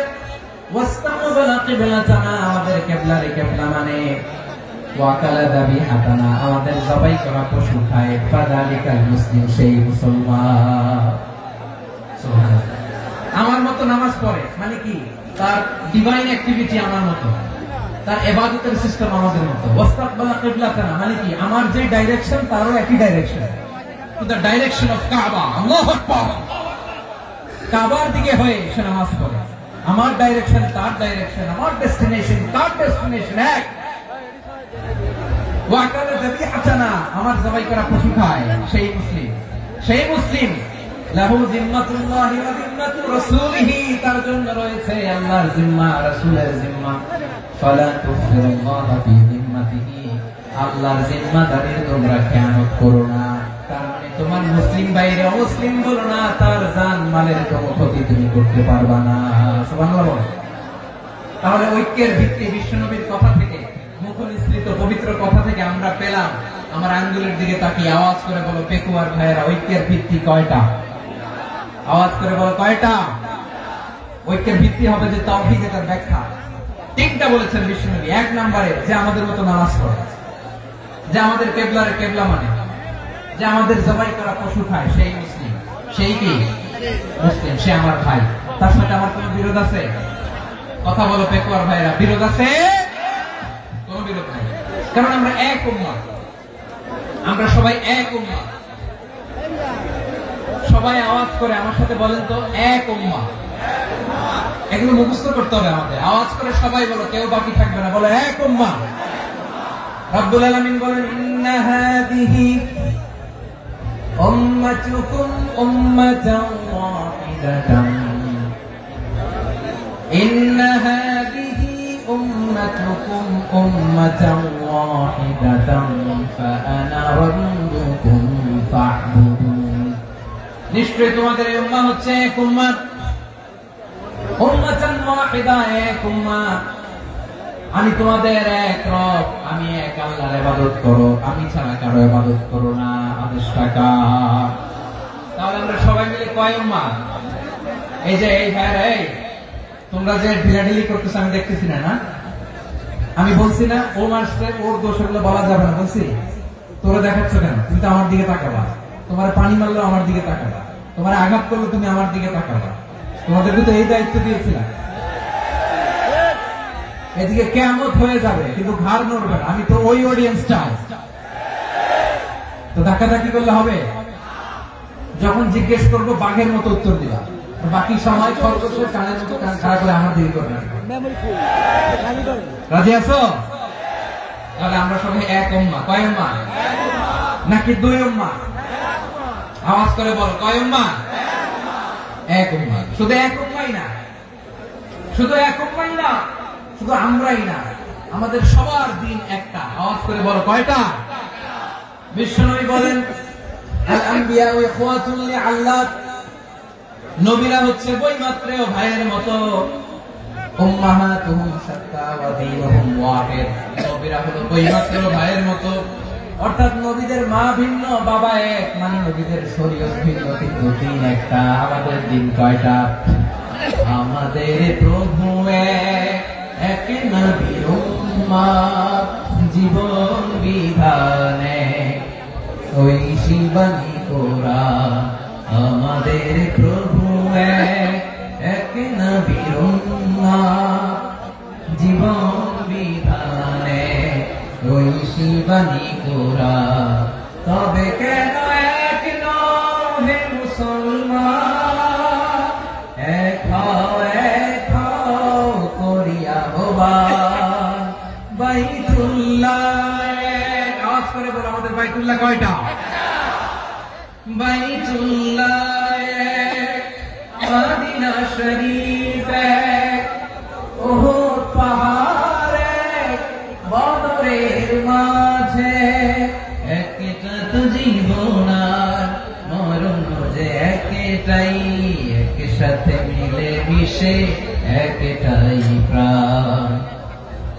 ওয়াস্তাকবালা কিবলাতানা, আমাদের কিবলারে কিবলা মানে, ওয়া আকালা যাবিহাতানা, আমাদের জবাই করা পশু খায়, ফাযালিকাল মুসলিম, সেই মুসলমান। সুবহানাল্লাহ। আমার মতো নামাজ পড়ে মানে কি? তার ডিভাইন অ্যাক্টিভিটি আমার মতো, তার ইবাদতের সিস্টেম আমাদের মতো। ওয়াস্তাকবালা কিবলাতানা মানে কি? আমার যে ডাইরেকশন, তারও একই direction, to the direction of কাবা। আল্লাহু আকবার। কাবার দিকে হয়ে সে নামাজ পড়ে। আমার ডাইরেকশন, তার ডাইরেকশন, আমার ডেস্টিনেশন, তার ডেস্টিনেশন এক। ওয়া আকালা যাবিহাতানা, আমার জবাই করা পশু খায়, সেই মুসলিম। সেই মুসলিম লাহু যিম্মাতুল্লাহি ওয়া যিম্মাতু রাসূলিহি, তার জন্য রয়েছে আল্লাহর জিম্মা, রাসূলের জিম্মা। ফালা তুগফিরুল্লাহ ফি যিম্মাতিহি, আল্লাহর জিম্মাদারির তোমরা খেয়ানত করো না। তার মানে তোমার মুসলিম বাইরে অমুসলিম বলো না, তার জান মালের কোনো ক্ষতি তুমি করতে পারবা না। সুবহানাল্লাহ। তাহলে ঐক্যের ভিত্তি বিশ্বনবীর কথা থেকে, মুখনিসৃত পবিত্র কথা থেকে আমরা পেলাম। আমার আঙ্গুলের দিকে তাকিয়ে আওয়াজ করে বলো পেকুয়ার ভাইয়েরা, ঐক্যের ভিত্তি কয়টা? আওয়াজ করে বলো কয়টা? ঐক্যের ভিত্তি হবে যে তাওহীদ, এটার ব্যাখ্যা তিনটা বলেছেন বিশ্বনবী। এক নম্বরে, যে আমাদের মতো নামাজ পড়ে, যে আমাদের কেবলার কেবলা মানে, যে আমাদের জবাই করা পশু খায়, সেই মুসলিম। সেই কি? মুসলিম, সে আমার ভাই। তার সাথে আমার কোন বিরোধ আছে? কথা বলো পেকুয়ার ভাইরা, বিরোধ আছে? কোন বিরোধ নাই, কারণ আমরা এক উম্মাহ, আমরা সবাই এক উম্মাহ। সবাই আওয়াজ করে আমার সাথে বলেন তো, এক উম্মাহ। এগুলো মুখস্থ করতে হবে আমাদের। আওয়াজ করে সবাই বলো, কেউ বাকি থাকবে না, বলো এক উম্মাহ। রব্বুল আলামিন বলেন, ইন্না হাদিহি উম্মাতুকুম উম্মাতান ওয়াহিদাতান, ইন্না হাদিহি উম্মাতুকুম উম্মাতান ওয়াহিদাতান ফাআনা রাব্বুকুম ফা'বুদুন। নিশ্চয়ই তোমাদের এই উম্মাহ হচ্ছে এক উম্মাহ, উম্মাতান ওয়াহিদা, এক উম্মাহ। আমি তোমাদের এক রব, আমি এক আল্লাহর ইবাদত করো, আমি ছাড়া কারো ইবাদত করো না। আদেশটা কার? তাহলে আমরা সবাই মিলে কয় উম্মাহ? এই যে এই ভাইরা, এই তোমরা যে ঢিলাঢিলি করতেছ আমি দেখতেছি না। আমি বলছি না ও মারছে, ওর দোষ এগুলো বলা যাবে না, বলছি? তোরা দেখাচ্ছ কেন? তুমি তো আমার দিকে তাকাবা। তোমার পানি মারলো আমার দিকে তাকাবা, তোমার আঘাত করলো তুমি আমার দিকে তাকাবা। তোমাদেরকে তো এই দায়িত্ব দিয়েছিলাম। এদিকে কিয়ামত হয়ে যাবে কিন্তু ঘাড় নড়বে না। আমি তো ওই অডিয়েন্সটা, তো ধাক্কাধাক্কি করলে হবে? যখন জিজ্ঞেস করবো বাঘের মতো উত্তর দিবা, বাকি সময় খরগোশের কানের মতো কান খাড়া করে আমার দিকে করবে। রাজি আছো? তাহলে আমরা সবাই এক উম্মাহ। কয় উম্মাহ? নাকি দুই উম্মাহ? আওয়াজ করে বলো, কয় উম্মাহ? এক উম্মাহ। শুধু এক উম্মাহই না, শুধু এক উম্মাহই না, শুধু আমরাই না, আমাদের সবার দিন একটা। আওয়াজ করে বলো, কয়টা? বিশ্বনবী বলেন, আল আম্বিয়া ইখওয়াতুন লিআল্লাত, নবীরা হচ্ছে বৈমাত্রেয় ভাইয়ের মতো। উম্মাহাতুহুম শাত্তা ওয়া দীনুহুম ওয়াহিদ, নবীরা হলো বৈমাত্রেয় ভাইয়ের মতো। অর্থাৎ নবীদের মা ভিন্ন, বাবা এক, মানে নবীদের শরীয়ত ভিন্ন, কিন্তু দিন একটা। আমাদের দিন কয়টা? আমাদের প্রভু এক, নবীর উম্মাহ, জীবন বিধানে ওই শিবানী কোরআন। আমাদের প্রভু এক, নবীর উম্মাহ, জীবন বিধানে ওই শিবানী কোরআন। তবে কেন এক নহে মুসলমান, এক হও করিয়া হবান বাইতুল্লাহ। আওয়াজ করে বলো, আমাদের বাইতুল্লাহ কয়টা? বাইতুল্লাহ, মদিনা শরীফ, ওহদ পাহাড়ে, বদরের মাঝে। একটা তো জীবন আর মরণ যে একটাই, একসাথে মিলে মিশে একটাই প্রাণ।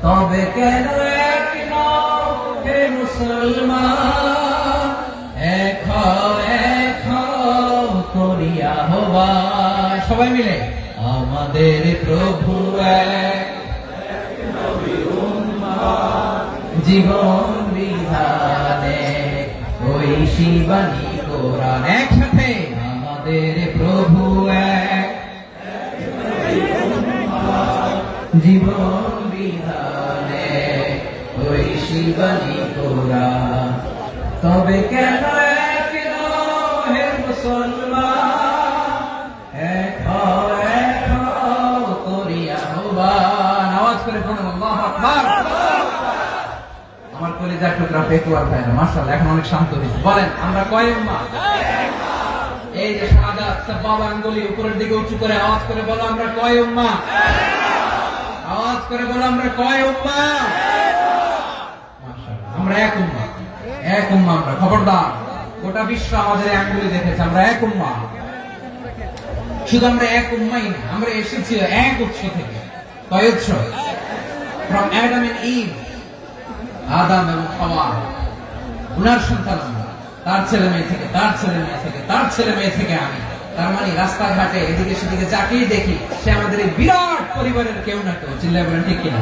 তবে কেন এক নও হে মুসলমান, এক হও করিয়া হবা। সবাই মিলে, আমাদের প্রভু এক, জীবন বিধানে ওই শিবানী কোরআন। একসাথে, আমাদের প্রভু এক, জীবন বিধানে ওই শিবানী কোরআন। তবে কেন এক হে মুসলমান, এক হও করিয়া হবান। আওয়াজ করে বলুন, আল্লাহু আকবার। আমার কলিজার টুকরা পেকুয়ার ভাইরা, মাশাআল্লাহ, এখন অনেক শান্ত হয়েছে। বলেন, আমরা কয় উম্মাহ? এই যে শাহাদাত, সাবাব আঙ্গুলি উপরের দিকে উঁচু করে আওয়াজ করে বলো, আমরা কয় উম্মাহ? আওয়াজ করে বলো, আমরা কয় উম্মাহ? মাশাআল্লাহ, আমরা এক উম্মাহ। এক উম্মাহ আমরা। খবরদার, গোটা বিশ্ব আমাদের আঙ্গুলি দেখেছে, আমরা এক উম্মাহ। শুধু আমরা এক উম্মাহই না, আমরা এসেছি এক উৎস থেকে। কয় উৎস? ফ্রম অ্যাডাম এন্ড ইভ, আদম এবং হাওয়া, উনার সন্তান আমরা। তার ছেলে মেয়ে থেকে, তার ছেলে মেয়ে থেকে, তার ছেলে মেয়ে থেকে আমি। তার মানে রাস্তাঘাটে এদিকে সেদিকে যাকেই দেখি, সে আমাদের এই বিরাট পরিবারের কেউ না কেউ। চিল্লায় বলেন, ঠিক কিনা?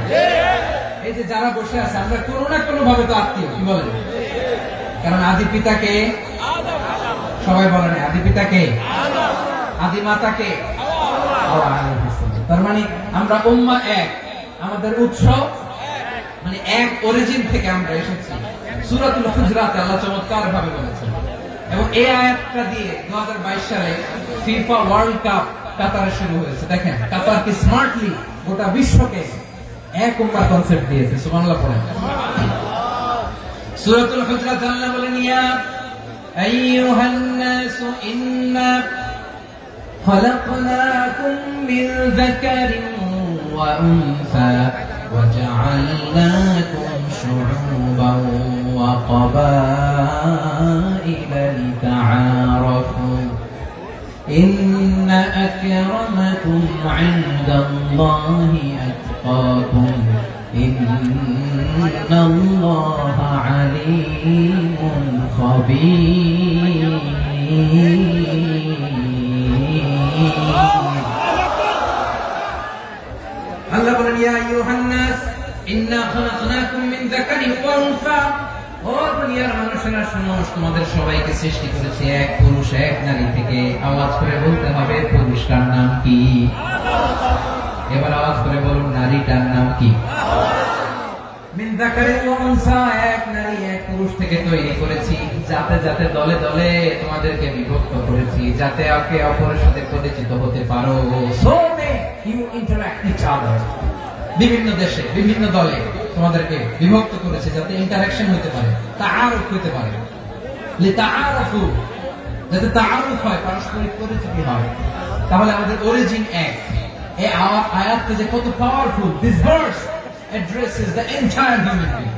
এই যে যারা বসে আছে, আমরা কোনো না কোনো ভাবে তো আত্মীয়। কি বলেন? কারণ আদি পিতাকে, সবাই বলেন, আদি পিতাকে, আদি মাতাকে। তার মানে আমরা উম্মাহ এক, আমাদের উৎস মানে এক, অরিজিন থেকে আমরা এসেছি। সূরাতুল হুজরাতে আল্লাহ চমৎকার ভাবে বলেছেন। এবং এই আয়াতটা দিয়ে 2022 সালে ফিফা ওয়ার্ল্ড কাপ কাতারে শুরু হয়েছে। দেখেন, কাতার কি স্মার্টলি গোটা বিশ্বকে এক উম্মাহ কনসেপ্ট দিয়েছে। সুবহানাল্লাহ পড়েন। সূরাতুল হুজরাত আল্লাহ বলেন, ইয়া আইয়ুহান নাসু ইন্না খালাকনাকুম মিন যাকারিন ওয়া উনসা وجعلناكم شعوبا وقبائل لتعارفوا ইন্না আকরামাকুম ইনদাল্লাহি আতকাকুম ইন্নাল্লাহা আলীমুন খাবীর। আল্লাহ বলেন, ইয়া আইয়ুহান নাস ইন্না খালাকনাকুম মিন যাকারিন ওয়া উনসা। ও দুনিয়ার মানুষেরা শোনো, তোমাদের সবাইকে সৃষ্টি করেছি এক পুরুষ এক নারী থেকে। আওয়াজ করে বলতে হবে পুরুষটার নাম কি? এবার আওয়াজ করে বলুন নারীটার নাম কি? মিন যাকারিন ওয়া উনসা, এক নারী এক পুরুষ থেকে তৈরি করেছি। যাতে যাতে দলে দলে তোমাদেরকে বিভক্ত করেছি, যাতে একে অপরের সাথে পরিচিত হতে পারো। So may you interact each other. বিভিন্ন দেশে বিভিন্ন দলে তোমাদেরকে বিভক্ত করেছে যাতে ইন্টারঅ্যাকশন হতে পারে, তাআরুফ হতে পারে। লিতাআরফু, যাতে তাআরুফ হয়, পারস্পরিক পরিচিতি হয়। তাহলে আমাদের অরিজিন এক। এই আয়াতটা যে কত powerful. This verse addresses the entire human being.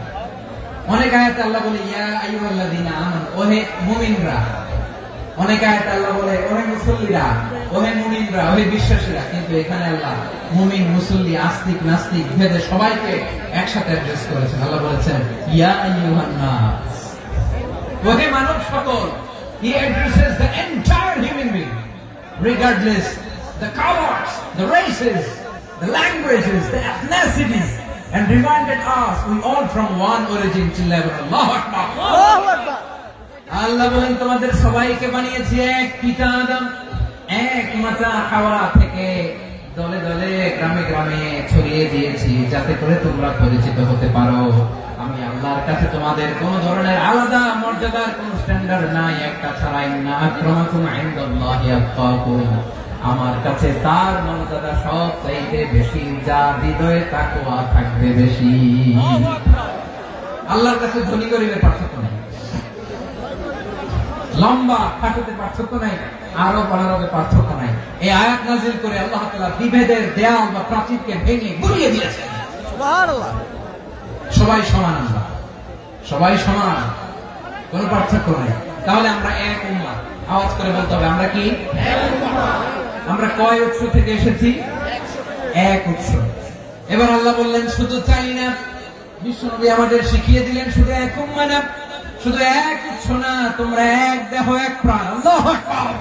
অনেক আয়াতে আল্লাহ বলে ইয়া আইয়ুহাল্লাযীনা আমানু, ওহে মুমিনরা। অনেক আয়াতে আল্লাহ বলে ওহে মুসল্লিরা, ওহে মুমিনরা, ওহে বিশ্বাসীরা। কিন্তু এখানে আল্লাহ মুমিন মুসল্লি আস্তিক নাস্তিক ভেদে সবাইকে একসাথে অ্যাড্রেস করেছেন। আল্লাহ বলেছেন ইয়া আইয়ুহান নাস, ওহে মানব সকল। He addresses the entire human being, regardless the colors, the races, the languages, the ethnicities, and reminded us we all from one origin till level. Allahu Akbar. Allahu Akbar. আল্লাহ বলেন তোমাদের সবাইকে বানিয়েছি এক পিতা আদম, এক মাতা হাওয়া থেকে। দলে দলে গ্রামে গ্রামে ছড়িয়ে দিয়েছি যাতে করে তোমরা পরিচিত হতে পারো। আমি আল্লাহর কাছে তোমাদের কোন ধরনের আলাদা মর্যাদার কোন স্ট্যান্ডার্ড নাই, একটা ছাড়াই। না আক্রামাকুম ইনদাল্লাহি আতকাকুম, আমার কাছে তার মর্যাদা সব চাইতে বেশি, যার হৃদয়ে তাকওয়া থাকবে বেশি। আল্লাহর কাছে ধনী গরিবের পার্থক্য নেই, লম্বা খাটোতে পার্থক্য নাই, আরব অনারবে পার্থক্য নাই। এই আয়াত নাযিল করে আল্লাহ তাআলা বিভেদের দেয়াল বা প্রাচীরকে ভেঙে গুড়িয়ে দিয়েছেন। সুবহানাল্লাহ। সবাই সমান, আমরা সবাই সমান, কোন পার্থক্য নাই। তাহলে আমরা এক উম্মাহ। আওয়াজ করে বলতে হবে আমরা কি? আমরা কয় উৎস থেকে এসেছি? এক উৎস। এবার আল্লাহ বললেন শুধু চাই না, বিশ্বনবী আমাদের শিখিয়ে দিলেন শুধু এক উম্মাহ না, শুধু এক উৎস না, তোমরা এক দেহ এক প্রাণ। আল্লাহু আকবার।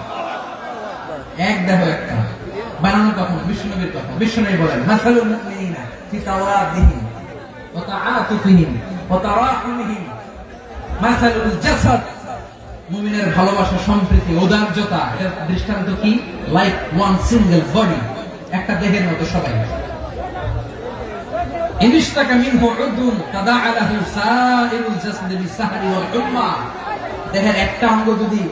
এক দেহ এক প্রাণ বানানো কখন? বিশ্বনবীর কথা। বিশ্বনবী বলেন মাসালুল মুমিনিনা ফি তাওয়াদিহিম ওয়া তাআতুফিহিম ওয়া তারাহুমিহিম মাসালুল জাসাদ। মুমিনের ভালোবাসা, সম্প্রীতি, ঔদার্যতা, এর দৃষ্টান্ত কি? লাইক ওয়ান সিঙ্গেল বডি, একটা দেহের মতো সবাই। ইনশতাকা মিনহু উদুন তাদাআ লাহু সাইরুল জাসদি বিসাহরি ওয়াল হুম্মা। দেহের একটা অঙ্গ যদি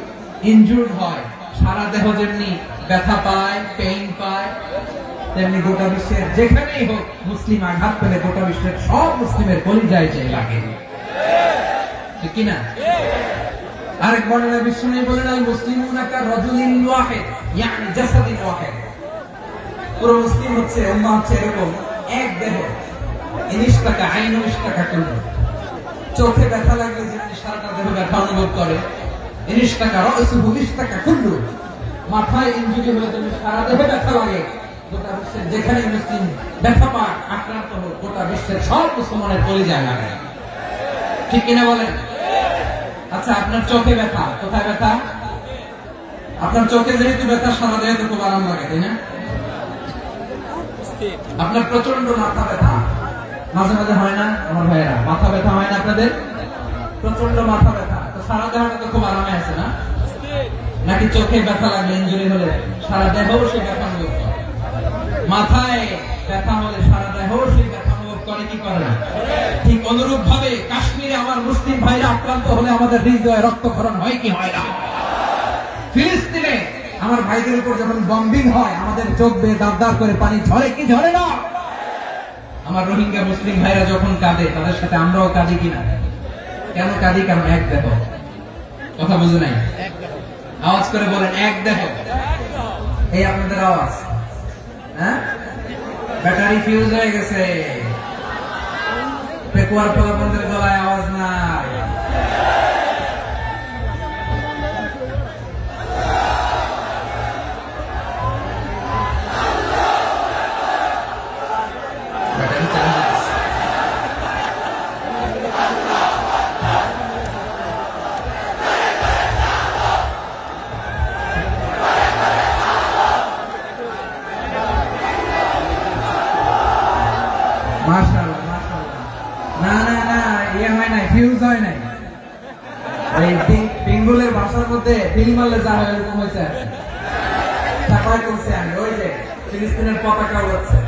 ইনজুর্ড হয়, সারা দেহ যেমনি ব্যথা পায়, পেইন পায়, তেমনি গোটা বিশ্বের যেখানেই হোক মুসলিম আঘাত পেলে গোটা বিশ্বের সব মুসলিমের কলিজায় যে লাগে, ঠিক কিনা? আরেক বর্ণনা বিশ্বনবী বলেন আল মুসলিমুনা কা রাজুলিন ওয়াহিদ, ইয়ানি জাসাদিন ওয়াহিদ। পুরো মুসলিম হচ্ছে, উম্মাহ হচ্ছে এরকম এক দেহ। ইনশতাকা আইনু ইশতাকা কুল্লু। চোখে ব্যথা লাগলে যেমনি সারাটা দেহ ব্যথা অনুভব করে, ইনশতাকা রাসুহু ইশতাকা কুল্লু। মাথায় ইনজুরি হলে যেমনি সারা দেহে ব্যথা লাগে, গোটা বিশ্বের যেখানে মুসলিম ব্যথা পায়, আক্রান্ত হোক, গোটা বিশ্বের সব মুসলমানের কলিজায় লাগে, ঠিক কিনা বলেন? আচ্ছা, আপনার চোখে ব্যথা, কোথায় ব্যথা? আপনার চোখে যেহেতু ব্যথা, সারা দেহে তো খুব আরাম লাগে, তাই না? আপনার প্রচন্ড মাথা ব্যথা মাঝে মাঝে হয় না আমার ভাইয়েরা? মাথা ব্যথা হয় না আপনাদের? প্রচন্ড মাথা ব্যথা, তো সারা দেহ তো খুব আরামে আছে না? নাকি চোখে ব্যথা লাগলে, ইনজুরি হলে সারা দেহ সেই ব্যথা অনুভব করে? মাথায় ব্যথা হলে সারা দেহ সেই ব্যথা অনুভব করে কি করে না? ঠিক অনুরূপ ভাবে কাশ্মীরে আমার মুসলিম ভাইরা আক্রান্ত হলে আমাদের হৃদয়ে রক্তক্ষরণ হয় কি হয় না? ফিলিস্তিনে আমার ভাইদের উপর যখন বম্বিং হয়, আমাদের চোখ বেয়ে দাঁত দাঁত করে পানি ঝরে কি ঝরে না? আমার রোহিঙ্গা মুসলিম ভাইরা যখন কাঁদে, তাদের সাথে আমরাও কাঁদি কিনা? কেন কাঁদি? কারণ এক দেহ। কথা বুঝে নাই? আওয়াজ করে বলেন এক দেহ। এই আপনাদের আওয়াজ, হ্যাঁ? ব্যাটারি ফিউজ হয়ে গেছে, পেকুয়ার ফলাফলদের গলায় আওয়াজ নাই। মাশাআল্লাহ মাশাআল্লাহ। না না না, ইয়ে হয় নাই, ফিউজ হয় নাই। এই পিঙ্গুলের ভাষার মধ্যে ঢিল মারলে যা হয় এরকম হয়েছে। তারপরে বলছি আমি ওই যে ফিলিস্তিনের পতাকা উড়াচ্ছে।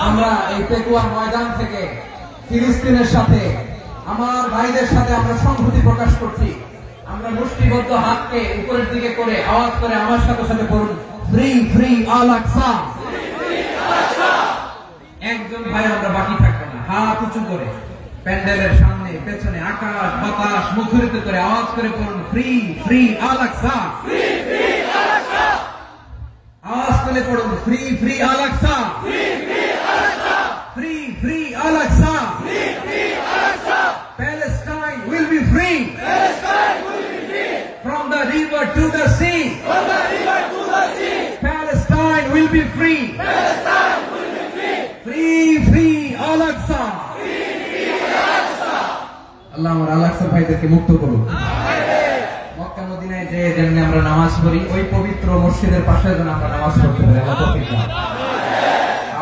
আমরা এই পেকুয়া ময়দান থেকে ফিলিস্তিনের সাথে, আমার ভাইদের সাথে আমরা সংহতি প্রকাশ করছি। আমরা মুষ্টিবদ্ধ হাতকে উপরের দিকে করে আওয়াজ করে আমার সাথে সাথে পড়ুন, ফ্রি ফ্রি আল আকসা। একজন ভাই আমরা বাকি থাকবো না, হাত উঁচু করে প্যান্ডেলের সামনে পেছনে আকাশ বাতাস মুখরিত করে আওয়াজ করে পড়ুন, ফ্রি ফ্রি আল আকসা। আওয়াজ করে পড়ুন, free free Al Aqsa, free free Al Aqsa. Palestine will be free from the river to the sea. Palestine will be free. Free free Al Aqsa. আল্লাহ আমার আল আকসা ভাইদেরকে মুক্ত করুন। মক্কা মদিনায় যে যেমনি আমরা নামাজ পড়ি, ওই পবিত্র মসজিদের পাশে যেন আমরা নামাজ পড়তে পারি। আল্লাহ তৌফিক দান।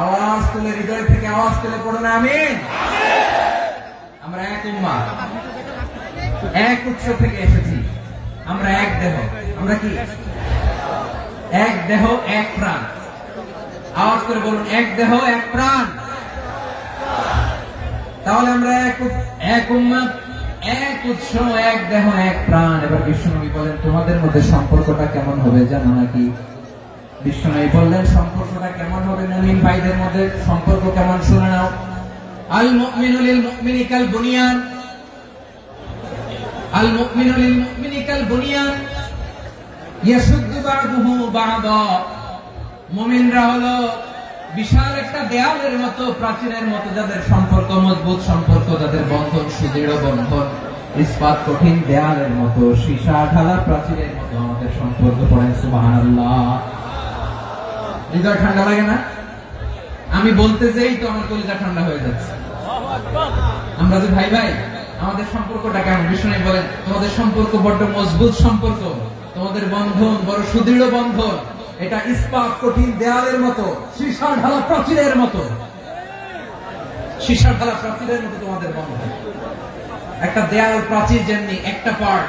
আওয়াজ তুলে, হৃদয় থেকে আওয়াজ তুলে পড়ুন আমিন। আমরা এক উম্মাহ, এক উৎস থেকে এসেছি। আমরা এক দেহ। আমরা কি? এক দেহ এক প্রাণ। আওয়াজ করে বলুন, এক দেহ এক প্রাণ। তাহলে আমরা এক উম্মাহ, এক উৎস, এক দেহ এক প্রাণ। এবার বিশ্বনবী বলেন, তোমাদের মধ্যে সম্পর্কটা কেমন হবে জানো নাকি? বিশ্বনবী বললেন, সম্পর্কটা কেমন হবে মুমিন ভাইদের মধ্যে? সম্পর্ক কেমন শুনে নাও। আল মুমিনু লিল মুমিনি কাল বুনিয়ান, আল মুমিনু লিল মুমিনি কাল বুনিয়ান ইয়াশুদ্দু বা'দুহু বা'দা। মুমিনরা হলো বিশাল একটা দেয়ালের মতো, প্রাচীরের মতো, যাদের সম্পর্ক মজবুত, সম্পর্ক যাদের বন্ধন সুদৃঢ় বন্ধন, ইস্পাত কঠিন দেয়ালের মতো, সীসা ঢালা প্রাচীরের মতো আমাদের সম্পর্ক। পড়েন সুবহানাল্লাহ। হৃদয় ঠান্ডা লাগে না? আমি বলতে যেই তো আমার কলিজা ঠান্ডা হয়ে যাচ্ছে। আমরা যে ভাই ভাই, আমাদের সম্পর্কটা কেমন? বিষ্ণু বলেন, তোমাদের সম্পর্ক বড্ড মজবুত সম্পর্ক, তোমাদের বন্ধন বড় সুদৃঢ় বন্ধন। এটা ইস্পাত কঠিন দেয়ালের মতো, সীসা ঢালা প্রাচীরের মতো, সীসা ঢালা প্রাচীরের মতো তোমাদের বন্ধন। একটা দেয়াল প্রাচীর যেমনি একটা part,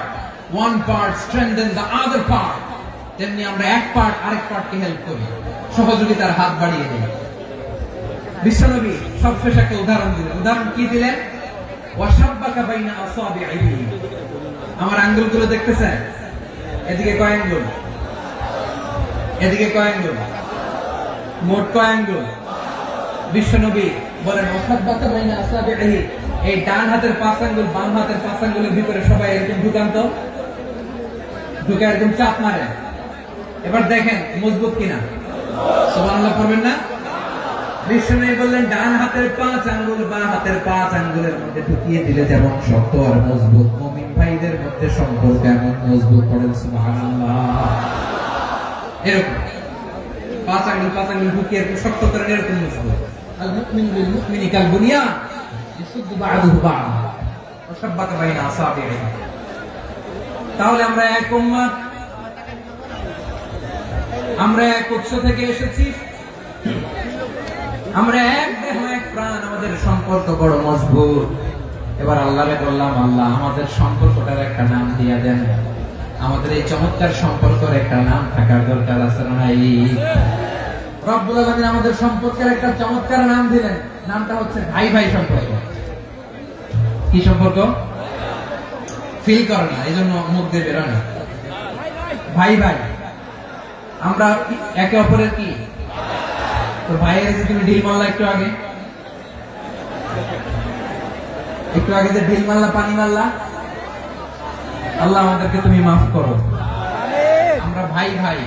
one part strengthen the other part, তেমনি আমরা এক পার্ট আরেক পার্টকে হেল্প করি, সহযোগিতার হাত বাড়িয়ে দিই। বিশ্বনবী সবশেষ একটা উদাহরণ দিলেন। উদাহরণ কি দিলেন? ওয়াশাব্বাকা বাইনা আসাবিহি। আমার আঙ্গুলগুলো দেখতেছেন? এদিকে কয় আঙ্গুল? এদিকে কয় আঙ্গুল? মোট কয় আঙ্গুল? বিশ্বনবী বলেন, ওয়াশাব্বাকা বাইনা আসাবিহি। এই ডান হাতের 5 আঙ্গুল বাম হাতের 5 আঙ্গুলের ভিতরে সবাই এরকম ঢুকান্ত, ঢুকে এরকম চাপ মারে। এবার দেখেন মজবুত কিনা। সুবহানাল্লাহ পড়বেন না? বিশ্বনবী বললেন, ডান হাতের 5 আঙ্গুল বাম হাতের 5 আঙ্গুলের মধ্যে ঢুকিয়ে দিলে যেমন শক্ত আর মজবুত, মুমিন ভাইদের মধ্যে সম্পর্ক এমন মজবুত। পড়েন সুবহানাল্লাহ। এরকম 5 আঙ্গুল ঢুকিয়ে এরকম শক্ত করে, এরকম মজবুত। আল মুমিনু লিল মুমিনি কাল বুনিয়ান ইয়াশুদ্দু বা'দুহু বা'দা ওয়াশাব্বাকা বাইনা আসাবিহি। তাহলে আমরা এক উম্মাহ, আমরা এক উৎস থেকে এসেছি, আমরা এক দেহ এক প্রাণ, আমাদের সম্পর্ক বড় মজবুত। এবার আল্লাহরে বললাম, আল্লাহ আমাদের সম্পর্কটার একটা নাম দিয়ে দেন। আমাদের এই চমৎকার সম্পর্কের একটা নাম থাকার দরকার আছে না? রব্বুল আলামিন আমাদের সম্পর্কের একটা চমৎকার নাম দিলেন। নামটা হচ্ছে ভাই ভাই সম্পর্ক। কি সম্পর্ক? ফিল করে না, এই জন্য মুখ দিয়ে বেরোয় না। ভাই ভাই, আমরা একে অপরের কি? তো ভাইয়ের যে তুমি ঢিল মারলা একটু আগে, যে ঢিল মারলা, পানি মারলা, আল্লাহ আমাদেরকে তুমি মাফ করো। আমরা ভাই ভাই,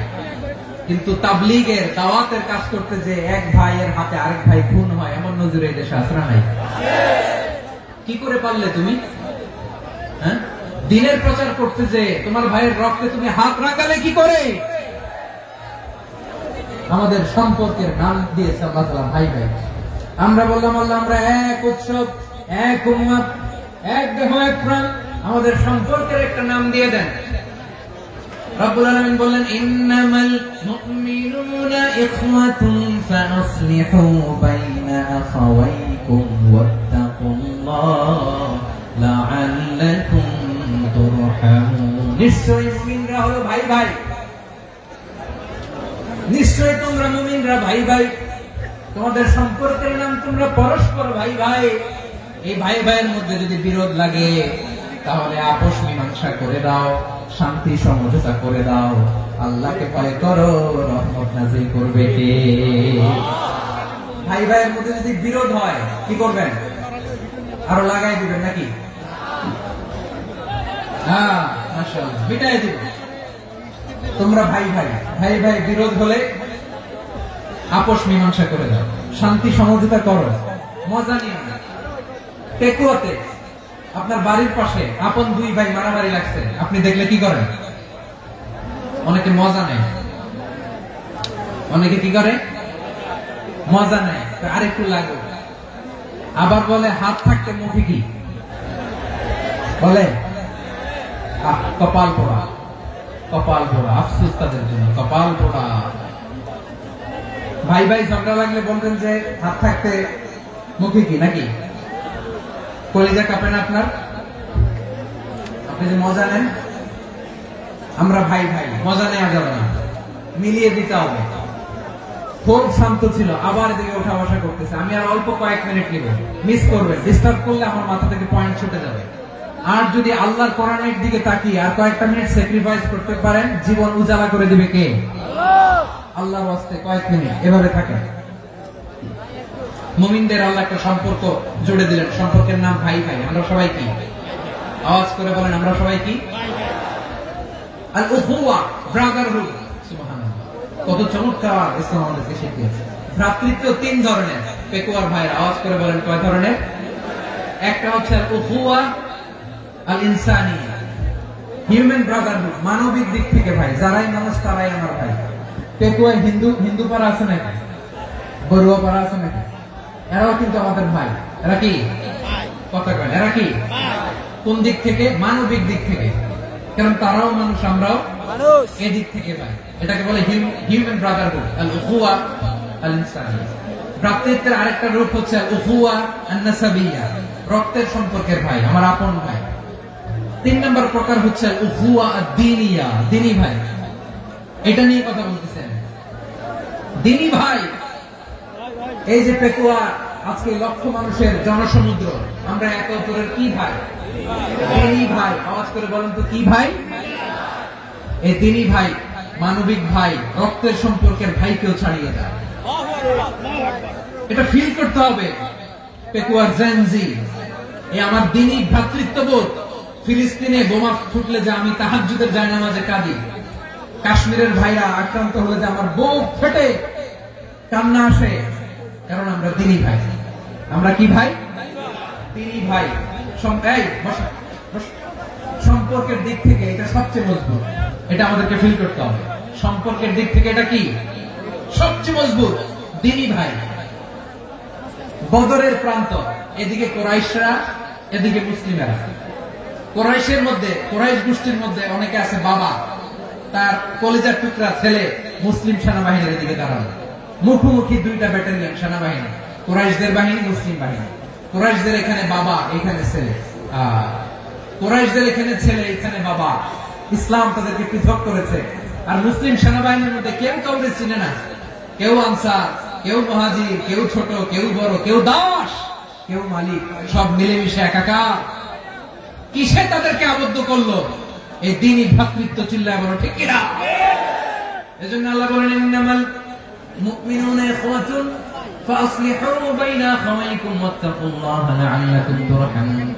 কিন্তু তাবলীগের দাওয়াতের কাজ করতে যে এক ভাইয়ের হাতে আরেক ভাই খুন হয়, এমন নজির এই দেশে আছে না? নাই। কি করে পারলে তুমি? হ্যাঁ, দিনের প্রচার করতে যে তোমার ভাইয়ের রক্তে তুমি হাত রাখালে কি করে? আমাদের সম্পর্কের নাম দিয়েছে আল্লাহ তাআলা ভাই ভাই। আমরা বললাম, আল্লাহ আমরা এক উৎসব, এক উম্মত, এক দেহ এক প্রাণ, আমাদের সম্পর্কের একটা নাম দিয়ে দেন। রব্বুল আলামিন বললেন, ইন্নামাল মুমিনুনা ইখওয়াতুন ফাসলিহু বাইনা আখাওয়াইকুম। منكم واتقوا الله لعلكم ترحمون নিশ্চয়ই মুমিনরা হলো ভাই ভাই নিশ্চয়ই তোমরা মুমিনরা ভাই ভাই তোমাদের সম্পর্কের নাম তোমরা পরস্পর ভাই ভাই এই ভাই ভাইয়ের মধ্যে যদি বিরোধ লাগে তাহলে আপোষ মীমাংসা করে দাও শান্তি সমঝোতা করে দাও আল্লাহকে ভয় করো রহমত নাযিল করবে কে ভাই ভাইয়ের মধ্যে যদি বিরোধ হয় কি করবেন আরো লাগাই দিবেন নাকি হ্যাঁ মাশাআল্লাহ মিটাই দিবেন তোমরা ভাই ভাই ভাই ভাই বিরোধ হলে আপোষ মীমাংসা করে দাও শান্তি সমঝোতা করো মজা নিও না পেকুয়াতে আপনার বাড়ির পাশে আপন দুই ভাই মারামারি লাগছে আপনি দেখলে কি করেন অনেকে মজা নেয় অনেকে কি করে মজা নেয় আরেকটু লাগে আবার বলে হাত থাকতে মুখে কি বলে কপাল পোড়া আফসোস তাদের জন্য কপাল পোড়া ভাই ভাই ঝগড়া লাগলে বলবেন যে হাত থাকতে মুখে কি নাকি কলিজা কাঁপে না আপনার আপনি যে মজা নেন আমরা ভাই ভাই মজা নেওয়া যাবে না মিলিয়ে দিতে হবে খুব শান্ত ছিল আবার এদিকে ওঠা বসা করতেছে আমি আর অল্প কয়েক মিনিট নিব মিস করবেন ডিস্টার্ব করলে আমার মাথা থেকে পয়েন্ট ছুটে যাবে আর যদি আল্লাহর কোরআনের দিকে তাকিয়ে আর কয়েকটা মিনিট স্যাক্রিফাইস করতে পারেন জীবন উজালা করে দিবে কে আল্লাহর ওয়াস্তে কয়েক মিনিট এভাবে থাকেন মুমিনদের আল্লাহ একটা সম্পর্ক জুড়ে দিলেন সম্পর্কের নাম ভাই ভাই আমরা সবাই কি আওয়াজ করে বলেন আমরা সবাই কি আল উখুয়া ব্রাদারহুড সুবহানাল্লাহ কত চমৎকার ইসলাম আমাদেরকে শিখিয়েছে ভ্রাতৃত্ব তিন ধরনের পেকুয়ার ভাইরা আওয়াজ করে বলেন কয় ধরনের একটা হচ্ছে আল উখুয়া আল ইনসানিয়া হিউম্যান ব্রাদারহুড মানবিক দিক থেকে ভাই যারাই মানুষ তারাই আমার ভাই পেকুয়া হিন্দু পাড়া আছে নাকি বড়ুয়া পাড়া আছে নাকি এরাও কিন্তু আমাদের ভাই এরা কি কথা কয় এরা কি কোন দিক থেকে মানবিক দিক থেকে কারণ তারাও মানুষ আমরাও মানুষ এদিক থেকে ভাই এটাকে বলে হিউম্যান ব্রাদারহুড আল উখুয়া আল ইনসানিয়া ভ্রাতৃত্বের আরেকটা রূপ হচ্ছে আল উখুয়া আন নাসাবিয়া রক্তের সম্পর্কের ভাই আমার আপন ভাই তিন নম্বর প্রকার হচ্ছে আল উখুয়া আদ-দীনিয়া দ্বীনি ভাই এটা নিয়ে কথা বলতেছেন দ্বীনি ভাই এই যে পেকুয়া আজকে লক্ষ মানুষের জনসমুদ্র আমরা একে অপরের কি ভাই দ্বীনি ভাই আওয়াজ করে বলেন তো কি ভাই এই দ্বীনি ভাই মানবিক ভাই রক্তের সম্পর্কের ভাইকেও ছাড়িয়ে যায় এটা ফিল করতে হবে পেকুয়ার জেনজি এই আমার দ্বীনি ভ্রাতৃত্ববোধ ফিলিস্তিনে বোমা ফুটলে যে আমি তাহাজ্জুদের জায়নামাজে কাঁদি কাশ্মীরের ভাইরা আক্রান্ত হলে যে আমার বুক ফেটে কান্না আসে কারণ আমরা দ্বীনি ভাই আমরা কি ভাই দ্বীনি ভাই সম্পর্কের দিক থেকে এটা সবচেয়ে মজবুত এটা আমাদেরকে ফিল করতে হবে সম্পর্কের দিক থেকে এটা কি সবচেয়ে মজবুত দ্বীনি ভাই বদরের প্রান্ত এদিকে কুরাইশরা এদিকে মুসলিমেরা কুরাইশের মধ্যে কুরাইশ গোষ্ঠীর মধ্যে অনেকে আছে বাবা তার কলিজার টুকরা ছেলে মুসলিম সেনাবাহিনীর দিকে দাঁড়ানো মুখোমুখি দুইটা ব্যাটালিয়ন সেনাবাহিনী কুরাইশদের বাহিনী মুসলিম বাহিনী কুরাইশদের এখানে বাবা এখানে ছেলে কুরাইশদের এখানে ছেলে এখানে বাবা ইসলাম তাদেরকে পৃথক করেছে আর মুসলিম সেনাবাহিনীর মধ্যে কেউ কাউকে চিনে না কেউ আনসার কেউ মুহাজির কেউ ছোট কেউ বড় কেউ দাস কেউ মালিক সব মিলেমিশে একাকার কিসে তাদেরকে আবদ্ধ করলো এই দ্বীনি ভ্রাতৃত্ব চিল্লায় বলো ঠিক কিনা এজন্য আল্লাহ বলেন ইন্নামাল মুমিনুনা ইখওয়াতুন ফাসলিহু বাইনা আখাওয়াইকুম ওয়াত্তাকুল্লাহা লাআল্লাকুম তুরহামুন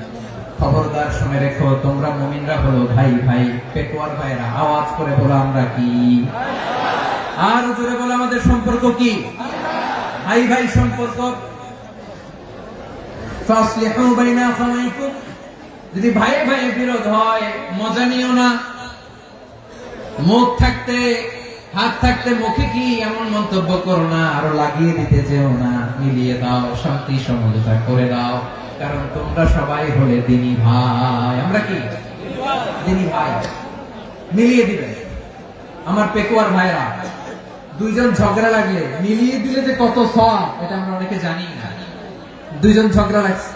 খবরদার শুনে রেখো তোমরা মুমিনরা হলো ভাই ভাই পেকুয়ার ভাইরা আওয়াজ করে বলো আমরা কি আর জোরে বলো আমাদের সম্পর্ক কি ভাই ভাই সম্পর্ক ফাসলিহু বাইনা আখাওয়াইকুম যদি ভাই ভাই বিরোধ হয় মজা নিও না মুখ থাকতে হাত থাকতে মুখে কি এমন মন্তব্য করো না আরো লাগিয়ে দিতে যেও না মিলিয়ে দাও শান্তি সমঝোতা করে দাও কারণ তোমরা সবাই হলে দ্বীনি ভাই আমরা কি দ্বীনি ভাই মিলিয়ে দিবে আমার পেকুয়ার ভাইরা দুইজন ঝগড়া লাগলে মিলিয়ে দিলে যে কত সওয়াব এটা আমরা অনেকে জানি না দুইজন ঝগড়া লাগছে।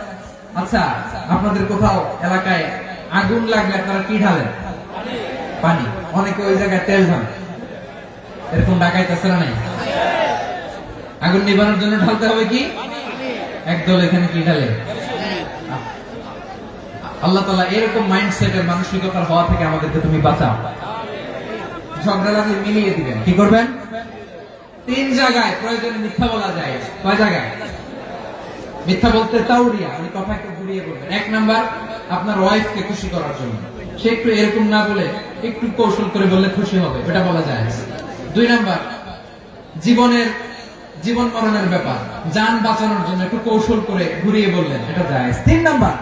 আচ্ছা, আপনাদের কোথাও এলাকায় আগুন লাগলে আপনারা কি ঢালেন? পানি। অনেকে ওই জায়গায় তেল ঢালে, এরকম ডাকাইতেছে না নাই? আগুন নিবানোর জন্য ঢালতে হবে কি? একদল এখানে কি ঢালে? আল্লাহ তাআলা এরকম মাইন্ডসেটের মানসিকতার হওয়া থেকে আমাদেরকে তুমি বাঁচাও। ঝগড়া লাগলে মিলিয়ে দিবেন। কি করবেন? 3 জায়গায় প্রয়োজনে মিথ্যা বলা যায়। কয় জায়গায় মিথ্যা বলতে? তাওরিয়া, মানে কথাকে ঘুরিয়ে বলবেন। 1 নাম্বার, আপনার ওয়াইফকে খুশি করার জন্য। সে একটু এরকম না বলে একটু কৌশল করে বললে খুশি হবে, এটা বলা যায়। 2 নাম্বার, জীবন মরণের ব্যাপার, জান বাঁচানোর জন্য একটু কৌশল করে ঘুরিয়ে বললেন, এটা যায়। 3 নাম্বার,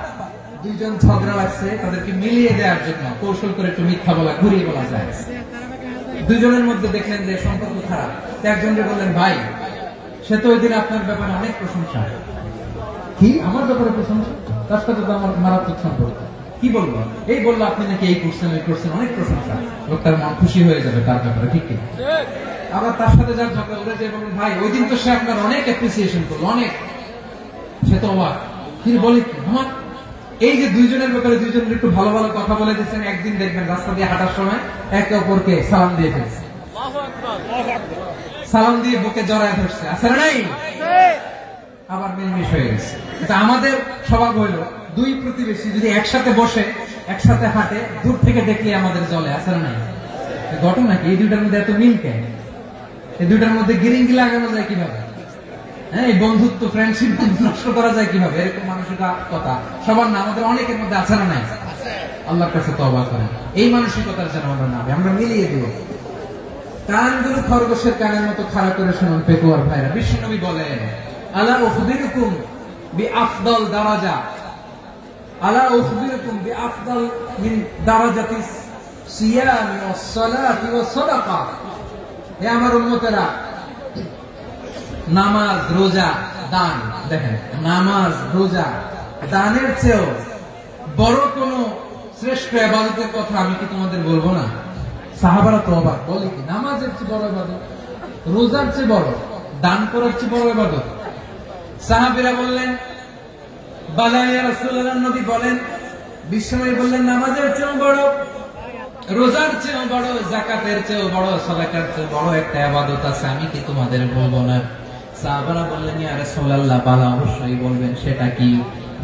দুইজন ঝগড়া লাগছে তাদেরকে মিলিয়ে দেওয়ার জন্য কৌশল করে একটু মিথ্যা বলা, ঘুরিয়ে বলা যায়। দুইজনের মধ্যে দেখলেন যে সম্পর্ক খারাপ, একজনকে বললেন, ভাই সে তো ওই দিন আপনার ব্যাপারে অনেক প্রশংসা। কি আমার ব্যাপারে প্রশংসা? তার সাথে তো আমার মারাত্মক সম্পর্ক। কি বলবো? এই বললো আপনি নাকি এই করছেন ওই করছেন, অনেক প্রশংসা। লোকটার মন খুশি হয়ে যাবে তার ব্যাপারে, ঠিক কি? আবার তার সাথে যার ঝগড়া ওরা যে বললেন, ভাই ওই দিন তো সে আপনার অনেক অ্যাপ্রিসিয়েশন করলো, অনেক। সে তো অবাক, কি বলে কি আমার? এই যে দুইজনের ব্যাপারে দুইজনের একটু ভালো ভালো কথা বলে দিচ্ছেন, একদিন দেখবেন রাস্তা দিয়ে হাঁটার সময় একে অপরকে সালাম দিয়ে ফেলছে, সালাম দিয়ে বুকে জড়ায় ধরছে, আসলে নাই? আবার মিলমিশ হয়ে গেছে। আমাদের স্বভাব হইল, দুই প্রতিবেশী যদি একসাথে বসে একসাথে হাঁটে, দূর থেকে দেখলে আমাদের জলে, আসলে নাই? ঘটনা কি? এই দুইটার মধ্যে এত মিল কেন? এই দুইটার মধ্যে গিরিঙ্গি লাগানো যায় কিভাবে? হ্যাঁ, এই বন্ধুত্ব, ফ্রেন্ডশিপ নষ্ট করা যায় কিভাবে? এরকম মানসিকতা সবার না, আমাদের অনেকের মধ্যে আছে না নাই? আল্লাহর কাছে তওবা করেন, এই মানসিকতার যেন আমরা না, আমরা মিলিয়ে দিব। কানগুলো খরগোশের কানের মতো খাড়া করে শুনুন পেকুয়ার ভাইরা। বিশ্বনবী বলেন, আলা উখবিরুকুম বিআফদাল দারাজা, আলা উখবিরুকুম বিআফদাল মিন দারাজাতিস সিয়ামি ওয়াস সালাতি ওয়াস সাদাকা। হে আমার উম্মতেরা, নামাজ, রোজা, দান, দেখেন নামাজ, রোজা, দানের চেয়েও বড় কোন শ্রেষ্ঠ ইবাদতের কথা আমি কি তোমাদের বলবো না? সাহাবারা তো অবাক, বলে কি নামাজের চেয়ে বড় ইবাদত, রোজার চেয়ে বড়, দান করার চেয়ে বড় ইবাদত? সাহাবীরা বললেন, বালা ইয়া রাসূলুল্লাহ। নবী বলেন, বিশ্বনবী বললেন, নামাজের চেয়েও বড়, রোজার চেয়েও বড়, যাকাতের চেয়েও বড়, সাদাকার চেয়েও বড় একটা ইবাদত আছে, আমি কি তোমাদের বলবো না? সাহাবারা বললেন, ইয়া রাসূলুল্লাহ, বালা অবশ্যই বলবেন, সেটা কি?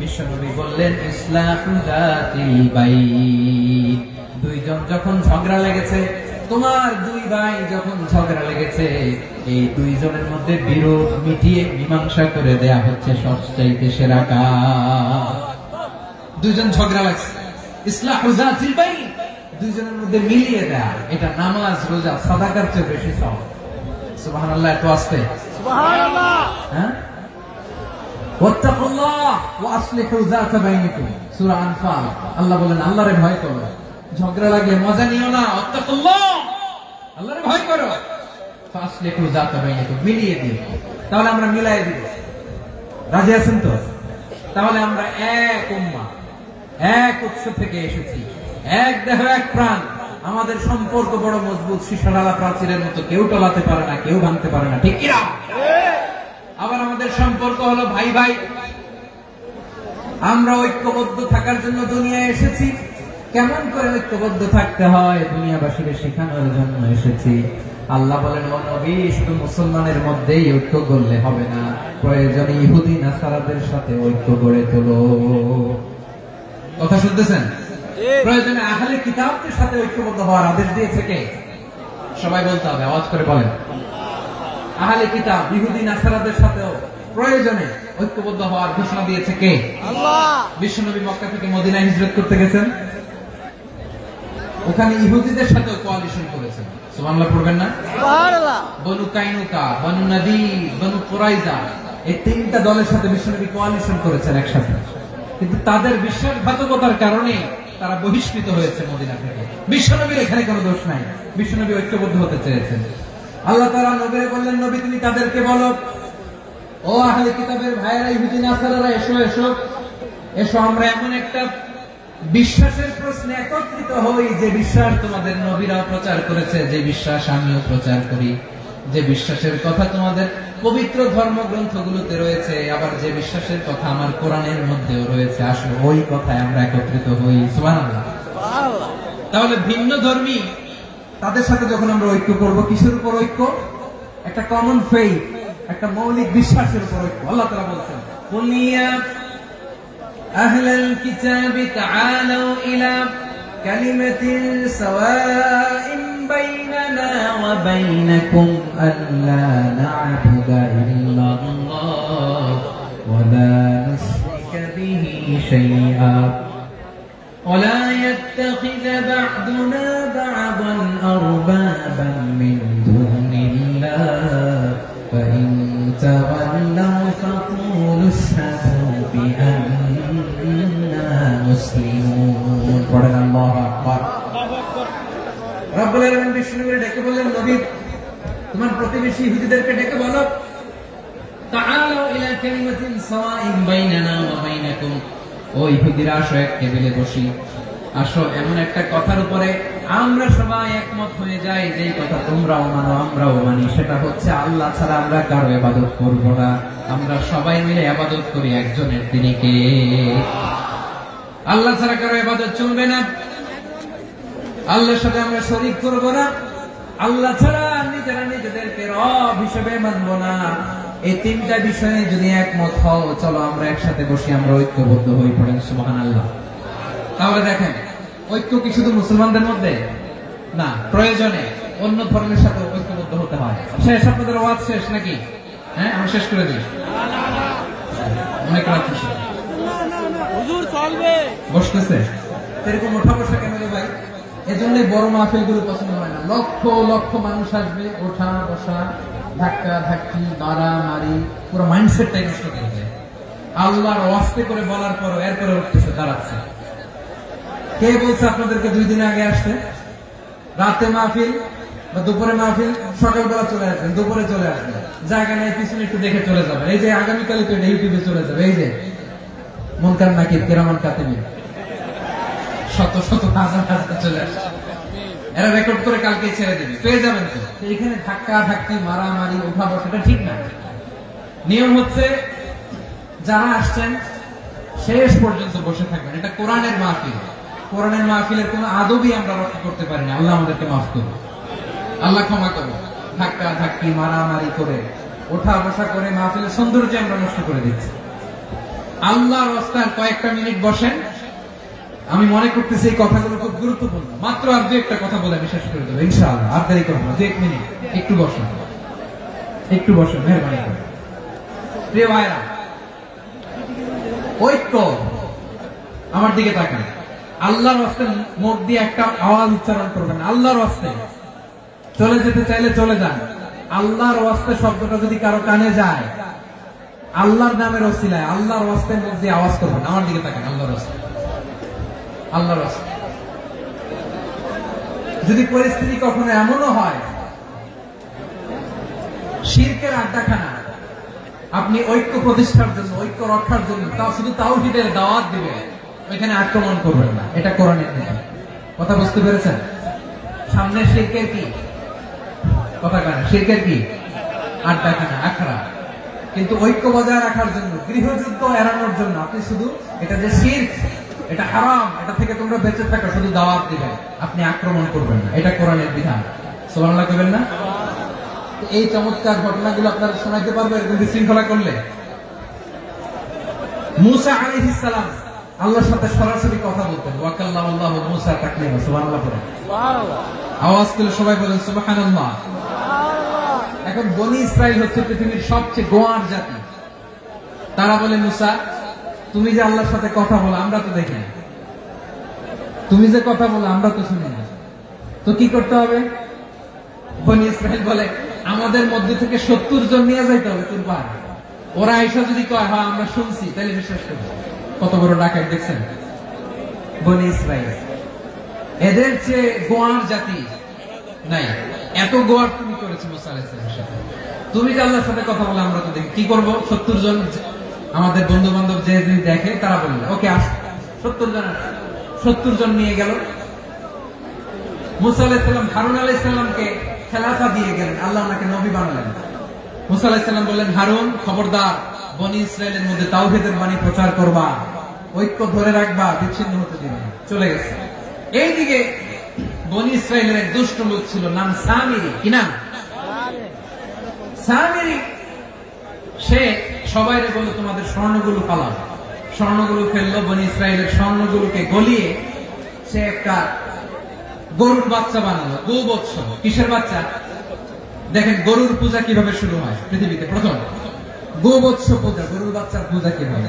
বিশ্বনবী বললেন, ইসলাহু যাতিল বাইন। দুইজন যখন ঝগড়া লেগেছে, তোমার দুই ভাই যখন ঝগড়া লেগেছে, এই দুইজনের মধ্যে বিরোধ মিটিয়ে মীমাংসা করে দেয়া হচ্ছে সবচাইতে সেরা কাজ। দুইজন ঝগড়া লাগছে, ইসলাহু যাতিল বাইন, দুইজনের মধ্যে মিলিয়ে দেয়া, এটা নামাজ, রোজা, সাদাকার চেয়ে বেশি সওয়াব। সুবহানাল্লাহ, এত আসতে সুবহানাল্লাহ। হ্যাঁ, ওয়াত্তাকুল্লাহ ওয়া আসলিহু যাতা বাইনিকুম, সূরা আনফাল। আল্লাহ বলেন, আল্লাহরে ভয় করো, ঝগড়া লাগলে মজা নিও না, ওয়াত্তাকুল্লাহ, আল্লাহরে ভয় করো, ফাসলিহু যাতা বাইনিকুম, মিলিয়ে দিও। তাহলে আমরা মিলাই দিব, রাজি আছেন তো? তাহলে আমরা এক উম্মাহ, এক উৎস থেকে এসেছি, এক দেহ এক প্রাণ, আমাদের সম্পর্ক বড় মজবুত, শিশারালা প্রাচীরের মতো, কেউ টলাতে পারে না, কেউ ভাঙতে পারে না, ঠিক কিনা? আবার আমাদের সম্পর্ক হলো ভাই ভাই, আমরা ঐক্যবদ্ধ থাকার জন্য দুনিয়ায় এসেছি। কেমন করে ঐক্যবদ্ধ থাকতে হয় দুনিয়াবাসীকে শেখানোর জন্য এসেছি। আল্লাহ বলেন, ও নবী, শুধু মুসলমানের মধ্যেই ঐক্য করলে হবে না, প্রয়োজনে ইহুদি নাসারাদের সাথে ঐক্য গড়ে তোলো। কথা শুনতেছেন? প্রয়োজনে আহলে কিতাবদের সাথে ঐক্যবদ্ধ হওয়ার আদেশ দিয়েছে কে? সবাই বলতে হবে, আওয়াজ করে বলেন। আহলে কিতাব, ইহুদি নাসারাদের সাথেও প্রয়োজনে ঐক্যবদ্ধ হওয়ার ঘোষণা দিয়েছে কে? আল্লাহ। বিশ্বনবী মক্কা থেকে মদিনায় হিজরত করতে গেছেন, ওখানে ইহুদিদের সাথেও কোয়ালিশন করেছেন। সুবহানাল্লাহ পড়বেন না? সুবহানাল্লাহ। বনু কাইনুকা, বনু নাদির, বনু কুরাইজা, এই 3টা দলের সাথে বিশ্বনবী কোয়ালিশন করেছেন একসাথে। কিন্তু তাদের বিশ্বাসঘাতকতার কারণে তারা বহিষ্কৃত হয়েছে মদিনা থেকে। বিশ্বনবীর এখানে কোনো দোষ নাই, বিশ্বনবী ঐক্যবদ্ধ হতে চেয়েছেন। আল্লাহ তাআলা নবীকে বললেন, নবী তুমি তাদেরকে বলো, ও আহলে কিতাবের ভাইয়েরা, ইহুদি নাসারারা, এসো এসো এসো, আমরা এমন একটা বিশ্বাসের প্রশ্নে একত্রিত হই, যে বিশ্বাস তোমাদের নবীরা প্রচার করেছে, যে বিশ্বাস আমিও প্রচার করি, যে বিশ্বাসের কথা তোমাদের পবিত্র ধর্মগ্রন্থগুলোতে রয়েছে, আবার যে বিশ্বাসের কথা আমার কোরআনের মধ্যেও রয়েছে, আসলে ওই কথায় আমরা একত্রিত হই। সুবহানাল্লাহ। তাহলে ভিন্ন ধর্মী তাদের সাথে যখন আমরা ঐক্য করব, কিসের উপর ঐক্য? একটা কমন ফেইথ, একটা মৌলিক বিশ্বাসের উপর ঐক্য। আল্লাহ তাআলা বলছেন, কুল ইয়া আহলাল কিতাবি তাআলু ইলা কালিমাতিন সাওয়াইন বাইনানা ওয়া বাইনাকুম আল্লা না'বুদা ইল্লাল্লাহ ওয়া লা নুশরিকা বিহি শাইআ ولا يتخذ بعضنا بعضا أربابا من دون الله فإن تولوا فقولوا اشهدوا بأننا مسلمون. পড়েন আল্লাহু আকবার। রব্বুল আলামিন বিষ্ণুকে ডেকে বললেন, নবী তোমার প্রতিবেশী ইহুদিদেরকে ডেকে বলো, তাআলু ইলা কালিমাতিন সাওয়াইন বাইনানা ওয়া বাইনাকুম, ও ইহুদিরা আসো এক টেবিলে বসি, আসো এমন একটা কথার উপরে আমরা সবাই একমত হয়ে যাই, যেই কথা তোমরাও মানো আমরাও মানি, সেটা হচ্ছে আল্লাহ ছাড়া আমরা কারো ইবাদত করব না, আমরা সবাই মিলে ইবাদত করি একজনের, তিনি কে? আল্লাহ ছাড়া কারো ইবাদত চলবে না, আল্লাহর সাথে আমরা শরীক করব না, আল্লাহ ছাড়া নিজেরা নিজেদেরকে রব হিসেবে মানব না। এই তিনটা বিষয়ে যদি একমত হও, চলো আমরা একসাথে বসি, আমরা ঐক্যবদ্ধ হয়ে পড়েন। সুবহানাল্লাহ। তাহলে দেখেন, ঐক্য কি শুধু মুসলমানদের মধ্যে না, প্রয়োজনে অন্য ধর্মের সাথে ঐক্যবদ্ধ হতে হয়। শেষ, আপনাদের ওয়াজ শেষ নাকি? হ্যাঁ, আমি শেষ করে দিই। অনেক রাত বসতেছে, এরকম ওঠা বসা কেন রে ভাই? এজন্য বড় মাহফিল গুলো পছন্দ হয় না। লক্ষ লক্ষ মানুষ আসবে, ওঠা বসা, ধাক্কা ধাক্কি, মারামারি, পুরো মাইন্ডসেটটাই নষ্ট করে দেয়। আল্লাহর ওয়াস্তে করে বলার পর এরপরে উঠতেছে, দাঁড়াচ্ছে। কে বলছে আপনাদেরকে 2 দিন আগে আসতে? রাতে মাহফিল বা দুপুরে মাহফিল, সকালবেলা চলে আসবেন, দুপুরে চলে আসবেন, জায়গা নেই পিছনে একটু দেখে চলে যাবেন। এই যে আগামীকাল তো ইউটিউবে চলে যাবে, এই যে মুনকার নাকির কিরামান কাতিবিন শত শত হাজার হাজার চলে আসছে, এরা রেকর্ড করে কালকে ছেড়ে দেবে, পেয়ে যাবেন। তো এখানে ধাক্কা ধাক্কি, মারামারি, উঠা বসাটা ঠিক না। নিয়ম হচ্ছে যারা আসছেন শেষ পর্যন্ত বসে থাকবেন। এটা কোরআনের মাহফিল, কোরআনের মাহফিলের কোন আদবই আমরা রক্ষা করতে পারি না। আল্লাহ আমাদেরকে মাফ করুন, আল্লাহ ক্ষমা করুন। ধাক্কা ধাক্কি, মারামারি করে, ওঠা বসা করে মাহফিলের সৌন্দর্য আমরা নষ্ট করে দিচ্ছি। আল্লাহর রাস্তায় কয়েকটা মিনিট বসেন। আমি মনে করতেছি এই কথাগুলো খুব গুরুত্বপূর্ণ। মাত্র আর 2-1টা কথা বলে আমি শেষ করে দেবো ইনশাআল্লাহ। আর দেরি করবো না, 2-1 মিনিট একটু বসেন, একটু বসেন, মেহরবানি করে। প্রিয় ভাইরা, ঐক্য, আমার দিকে তাকান। আল্লাহর রাস্তায় মুখ দিয়ে একটা আওয়াজ উচ্চারণ করবেন, আল্লাহর রাস্তায়। চলে যেতে চাইলে চলে যান। আল্লাহর রাস্তায় শব্দটা যদি কারো কানে যায়, আল্লাহর নামের ওসিলায় আল্লাহর রাস্তায় মুখ দিয়ে আওয়াজ করবেন। আমার দিকে তাকান, আল্লাহর রাস্তায়, আল্লাহর রাস্তায়। যদি পরিস্থিতি কখনো এমনও হয় শিরকের আড্ডাখানা, আপনি ঐক্য প্রতিষ্ঠার জন্য, ঐক্য রক্ষার জন্য তাও শুধু তাওহীদের দাওয়াত দিবেন, ওইখানে আক্রমণ করবেন না। এটা কোরআনের নীতি। কথা বুঝতে পেরেছেন? সামনে শিরকের কি কথা কেন? শিরকের কি আড্ডাখানা, আখড়া। কিন্তু ঐক্য বজায় রাখার জন্য, গৃহযুদ্ধ এড়ানোর জন্য আপনি শুধু এটা যে শিরক, এটা হারাম, এটা থেকে তোমরা বেঁচে থাকো, শুধু দাওয়াত দিবেন, আপনি আক্রমণ করবেন না। এটা কোরআনের বিধান। সুবহানাল্লাহ কইবেন না? এই চমৎকার ঘটনাগুলো আপনারা শোনাইতে পারবেন এরকম বিশৃঙ্খলা করলে। মুসা আলাইহিস সালাম আল্লাহর সাথে সরাসরি কথা বলতেন। ওয়া কাল্লামাল্লাহু মুসা তাকলিমা। সুবহানাল্লাহ পড়েন, সুবহানাল্লাহ। আওয়াজ করে সবাই বলেন সুবহানাল্লাহ। এখন বনি ইসরাইল হচ্ছে পৃথিবীর সবচেয়ে গোয়ার জাতি। তারা বলে, মুসা তুমি যে আল্লাহর সাথে কথা বলো আমরা তো দেখি না, তুমি যে কথা বলো আমরা তো শুনি না, তো কি করতে হবে? বনি ইসরাইল বলে, আমাদের মধ্যে থেকে 70 জন নিয়ে যাইতে হবে তোর পাহাড়ে। ওরা এসে যদি কয় হ্যাঁ আমরা শুনছি, তাহলে বিশ্বাস করবো। কত বড় ডাকাত দেখছেন বনি ইসরাইল। এদের চেয়ে গোয়ার জাতি নাই। এত গোয়ার তুমি করেছো মুসা আলাইহিস সালামের সাথে। তুমি যে আল্লাহর সাথে কথা বলে আমরা তো দেখি, কি করবো? 70 জন আমাদের বন্ধু বান্ধব যে দেখে তারা বললো ওকে আস, 70 জন নিয়ে গেল। মুসা আলাইহিস সালাম হারুন আলাইহিস সালামকে খেলাফা দিয়ে গেলেন, আল্লাহ ওনাকে নবী বানালেন। মুসা আলাইহিস সালাম বললেন, হারুন খবরদার, বনি ইসরায়েলের মধ্যে তাওহীদের বাণী প্রচার করবা, ঐক্য ধরে রাখবা, বিচ্ছিন্ন হতে দিবে না। চলে গেছে। এইদিকে বনি ইসরায়েলের এক দুষ্ট লোক ছিল, নাম সামিরি। কি নাম? সামিরি। সে সবাইরে বলল, তোমাদের স্বর্ণগুলো পালাও। স্বর্ণগুলো ফেললো, বনি ইসরায়েলের স্বর্ণগুলোকে গলিয়ে সে একটা গরুর বাচ্চা বানালো। গোবৎস। কিসের বাচ্চা? দেখেন গরুর পূজা কিভাবে শুরু হয় পৃথিবীতে প্রথম। গোবৎস পূজা, গরুর বাচ্চার পূজা কিভাবে।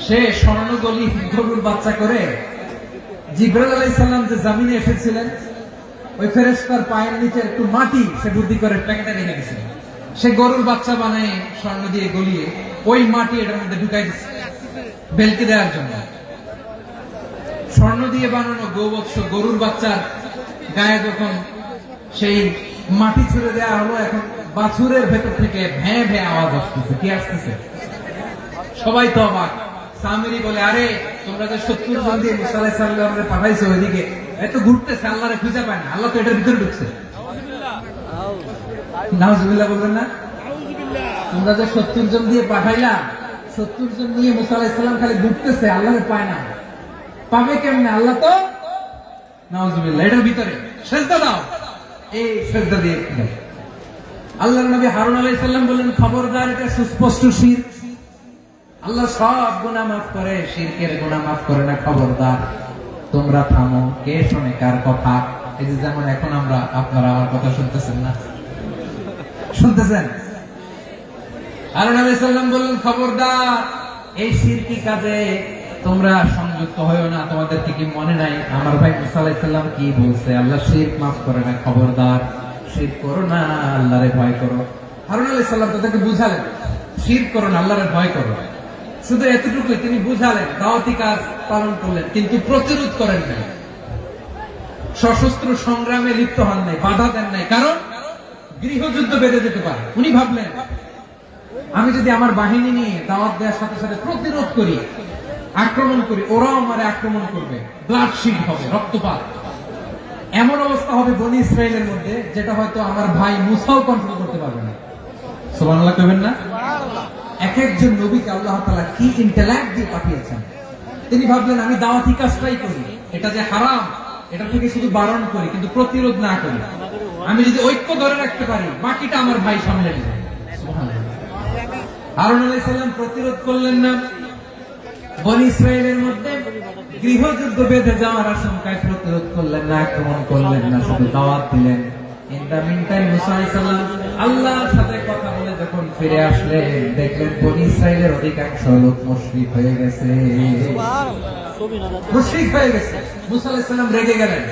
সে স্বর্ণ গলি গরুর বাচ্চা করে জিবরাইল আলাইহিস সালাম যে জমিনে এসেছিলেন, ওই ফেরেশতার পায়ের নিচে একটু মাটি সে বুদ্ধি করে প্যাকেটে রেখে গেছিল। সে গরুর বাচ্চা বানায় স্বর্ণ দিয়ে গলিয়ে ওই মাটি এটার মধ্যে ঢুকাই দিচ্ছে বেলকে দেওয়ার জন্য। স্বর্ণ দিয়ে বানানো গোবৎস গরুর বাচ্চার গায়ে যখন সেই মাটি ছুড়ে দেওয়া হলো, এখন বাছুরের ভেতর থেকে ভ্যাঁ ভ্যাঁ আওয়াজ আসতেছে। কি আসতেছে? সবাই তো অবাক। সামিরি বলে, আরে তোমরা যে 70 জন দিয়ে মুসা আলাইহিস সালামকে পাঠাইছো ওইদিকে, এত ঘুরতেছে, আল্লাহরে খুঁজে পায় না, আল্লাহ তো এটার ভিতরে ঢুকছে। নাউজুবিল্লাহ বলবেন না? তোমরা যে 70 জন দিয়ে পাঠাইলা, 70 জন নিয়ে মুসা আলাইহিস সালাম খালি ঘুরতেছে, আল্লাহরে পায় না। পাবে কেমনে? আল্লাহ তো নাউজুবিল্লাহ এটার ভিতরে। সেজদা দাও। এই সেজদা দিয়ে আল্লাহর নবী হারুন আলাইহিস সালাম বললেন, খবরদার, এটা সুস্পষ্ট শিরক। আল্লাহ সব গুনাহ মাফ করে, শিরকের গুনাহ মাফ করে না। খবরদার, তোমরা থামো। কে শোনে কার কথা? এই যে যেমন এখন আপনারা আমার কথা শুনতেছেন না? শুনতেছেন? হারুন আলাইহিস সালাম বললেন, খবরদার, এই শিরকি কাজে তোমরা সংযুক্ত হয়ো না। তোমাদেরকে কি মনে নাই আমার ভাই মুসা আলাইহিস সালাম কি বলছে? আল্লাহ শিরক মাফ করে না। খবরদার, শিরক করো না, আল্লাহরে ভয় করো। হারুন আলাইহিস সালাম তাদেরকে বুঝালেন, শিরক করো না, আল্লাহরে ভয় করো। শুধু এতটুকুই তিনি বুঝালেন, দাওয়াতি কাজ পালন করলেন, কিন্তু প্রতিরোধ করেন নাই, সশস্ত্র সংগ্রামে লিপ্ত হন নাই, বাধা দেন নাই। কারণ গৃহযুদ্ধ বেঁধে যেতে পারে। উনি ভাবলেন, আমি যদি আমার বাহিনী নিয়ে দাওয়াত দেওয়ার সাথে সাথে প্রতিরোধ করি, আক্রমণ করি, ওরাও আমার আক্রমণ করবে, ব্লাডশিড হবে, রক্তপাত। এমন অবস্থা হবে বনি ইসরায়েলের মধ্যে, যেটা হয়তো আমার ভাই মুসাও কন্ট্রোল করতে পারবে না। সুবহানাল্লাহ কইবেন না? এক একজন নবীকে আল্লাহ তাআলা কি ইন্টেলেক্ট দিয়ে পাঠিয়েছেন। তিনি ভাবলেন, আমি দাওয়াতি কাজটাই করি, এটা যে হারাম এটা থেকে শুধু বারণ করি, কিন্তু প্রতিরোধ না করি। আমি যদি ঐক্য ধরে রাখতে পারি, বাকিটা আমার ভাই সামলে নেবে। সুবহানাল্লাহ। হারুন আলাইহিস সালাম প্রতিরোধ করলেন না। বনি ইসরায়েলের মধ্যে গৃহযুদ্ধ বেঁধে যাওয়ার আশঙ্কায় প্রতিরোধ করলেন না, আক্রমণ করলেন না, শুধু দাওয়াত দিলেন। ইন দা মিন টাইম মুসা আলাইহিস সালাম আল্লাহর সাথে কথা বলে যখন ফিরে আসলেন, দেখলেন বনি ইসরায়েলের অধিকাংশ লোক মুশরিক হয়ে গেছে। মুশরিক হয়ে গেছে। মুসা আলাইহিস সালাম রেগে গেলেন।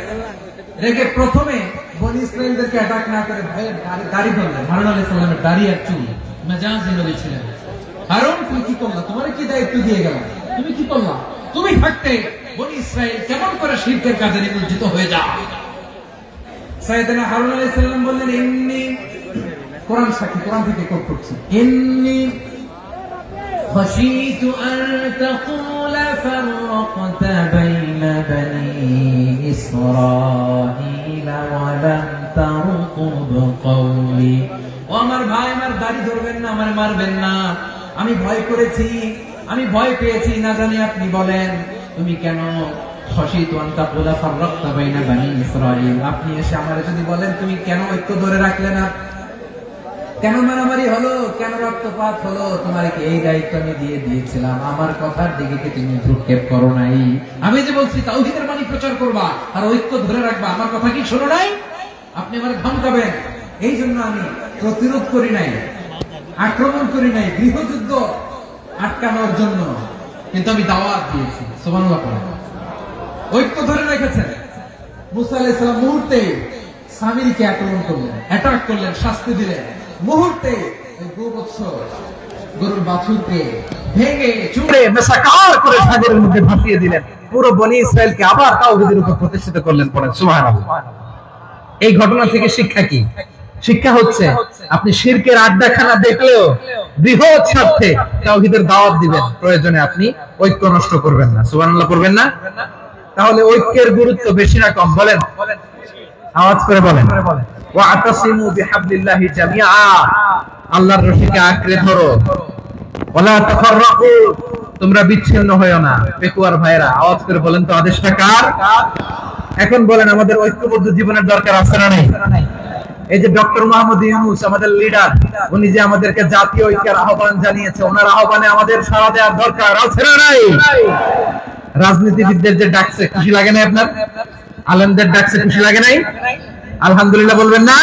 রেগে প্রথমে বনি ইসরায়েলদেরকে অ্যাটাক না করে ভয়ের দাড়ি ধরলেন। হারুন আলাইহিস সালামের দাড়ি আর চুল, মেজাজি নবী ছিলেন। হারুন, তুমি কি করলা? তোমার কি দায়িত্ব দিয়ে গেলাম, তুমি কি করলা? তুমি থাকতে বনি ইসরায়েল কেমন করে শিরকের কাজে নিমজ্জিত হয়ে যায়? সাইয়েদনা হারুন আলাইহিস সালাম বললেন, ইন্নী, কোরআন সাক্ষী, কোরআন থেকে কোট করছি, ইন্নী খাশীতু আন তাকুলা ফাররাকতা বাইনা বনি ইসরাঈলা ওয়া লাম তারকুব কওলি। ও আমার ভাই, আমার দাড়ি ধরবেন না, আমার মারবেন না। আমি ভয় করেছি, আমি ভয় পেয়েছি, না জানি আপনি বলেন তুমি কেন খাশীতু আন তাকুলা ফাররাকতা বাইনা বনি ইসরাঈল। আপনি এসে আমারে যদি বলেন তুমি কেন ঐক্য ধরে রাখলে না, কেন মারামারি হলো, কেন রক্তপাত হলো, তোমার কি এই দায়িত্ব আমি দিয়ে দিয়েছিলাম? আমার কথার দিকে কি তুমি ভ্রুক্ষেপ করো নাই? আমি যে বলছি তাওহীদের বাণী প্রচার করবা আর ঐক্য ধরে রাখবা, আমার কথা কি শোনো নাই? আপনি আমার ধমকাবেন, এই জন্য আমি প্রতিরোধ করি নাই, আক্রমণ করি নাই, গৃহযুদ্ধ আটকানোর জন্য, কিন্তু আমি দাওয়াত দিয়েছি। সুবহানাল্লাহ। ঐক্য ধরে রেখেছেন। মুসা আলাইহিস সালাম মুহূর্তে সামিরীকে আক্রমণ করলেন, অ্যাটাক করলেন, শাস্তি দিলেন। মুহূর্তে ওই গোবৎস গরুর বাছুরকে ভেঙে চুরে মেসাকার করে সাগরের মধ্যে ভাসিয়ে দিলেন। পুরো বনি ইসরায়েলকে আবার তাওহীদের উপর প্রতিষ্ঠিত করলেন। পড়েন সুবহানাল্লাহ। এই ঘটনা থেকে শিক্ষা কি? শিক্ষা হচ্ছে, আপনি শিরকের আড্ডাখানা দেখলেও বৃহৎ স্বার্থে তাওহীদের দাওয়াত দিবেন, প্রয়োজনে আপনি ঐক্য নষ্ট করবেন না। সুবহানাল্লাহ করবেন না? তাহলে ঐক্যের গুরুত্ব বেশি না কম? বলেন, আওয়াজ করে বলেন। ওয়া'তাসিমু বিহাবলিল্লাহি জামিআ। আল্লাহর রশিকে আঁকড়ে ধরো, ওয়ালা তাফাররাকু, তোমরা বিচ্ছিন্ন হয়ো না। পেকুয়ার ভাইরা আওয়াজ করে বলেন তো আদেশটা কার? এখন বলেন আমাদের ঐক্যবদ্ধ জীবনের দরকার আছে না নাই? এই যে ডক্টর মোহাম্মদ ইউনূস আমাদের লিডার, উনি যে আমাদেরকে জাতীয় ঐক্যের আহ্বান জানিয়েছে, ওনার আহ্বানে আমাদের সাড়া দেওয়ার দরকার আছে না নাই? রাজনীতিবিদদের যে ডাকছে খুশি লাগে না আপনার? আলেমদের ডাকছে খুশি লাগে নাই? আলহামদুলিল্লাহ বলবেন না?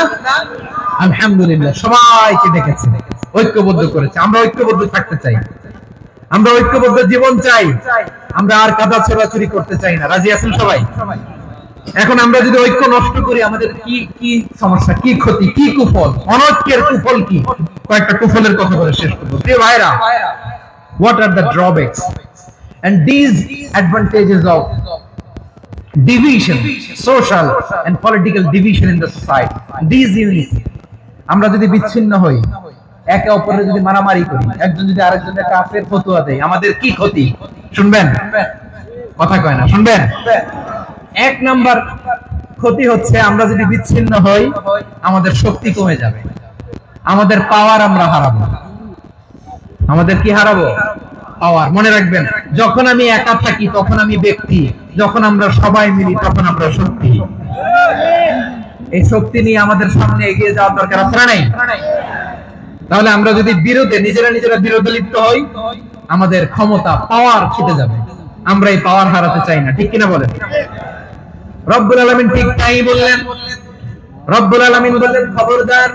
আলহামদুলিল্লাহ, সবাইকে ডেকেছে, ঐক্যবদ্ধ করেছে। আমরা ঐক্যবদ্ধ থাকতে চাই, আমরা ঐক্যবদ্ধ জীবন চাই, আমরা আর কাদা ছোড়াছুরি করতে চাই না। রাজি আছেন সবাই? এখন আমরা যদি ঐক্য নষ্ট করি আমাদের কি কি সমস্যা, কি ক্ষতি, কি কুফল? অনৈক্যের কুফল কি? কয়েকটা কুফলের কথা বলে শেষ করব। প্রিয় ভাইরা, what are the drawbacks and these advantages of division, social and political division in the society, these unity? আমরা যদি বিচ্ছিন্ন হই, একে অপরের যদি মারামারি করি, একজন যদি আরেকজনের কাফের ফতোয়া দেয়, আমাদের কি ক্ষতি? শুনবেন? কথা কয় না, শুনবেন? এক নাম্বার ক্ষতি হচ্ছে আমরা যদি বিচ্ছিন্ন হই আমাদের শক্তি কমে যাবে, আমাদের পাওয়ার আমরা হারাবো। আমাদের কি হারাবো? পাওয়ার। মনে রাখবেন, যখন আমি একা থাকি তখন আমি ব্যক্তি, যখন আমরা সবাই মিলি তখন আমরা শক্তি। এই শক্তি নিয়ে আমাদের সামনে এগিয়ে যাওয়ার দরকার আছে না নাই? তাহলে আমরা যদি বিরোধে নিজেরা বিরোধে লিপ্ত হই আমাদের ক্ষমতা, পাওয়ার ছিটে যাবে। আমরা এই পাওয়ার হারাতে চাই না, ঠিক কিনা বলেন? রব্বুল আলামিন ঠিক তাই বললেন। রব্বুল আলামিন বললেন, খবরদার,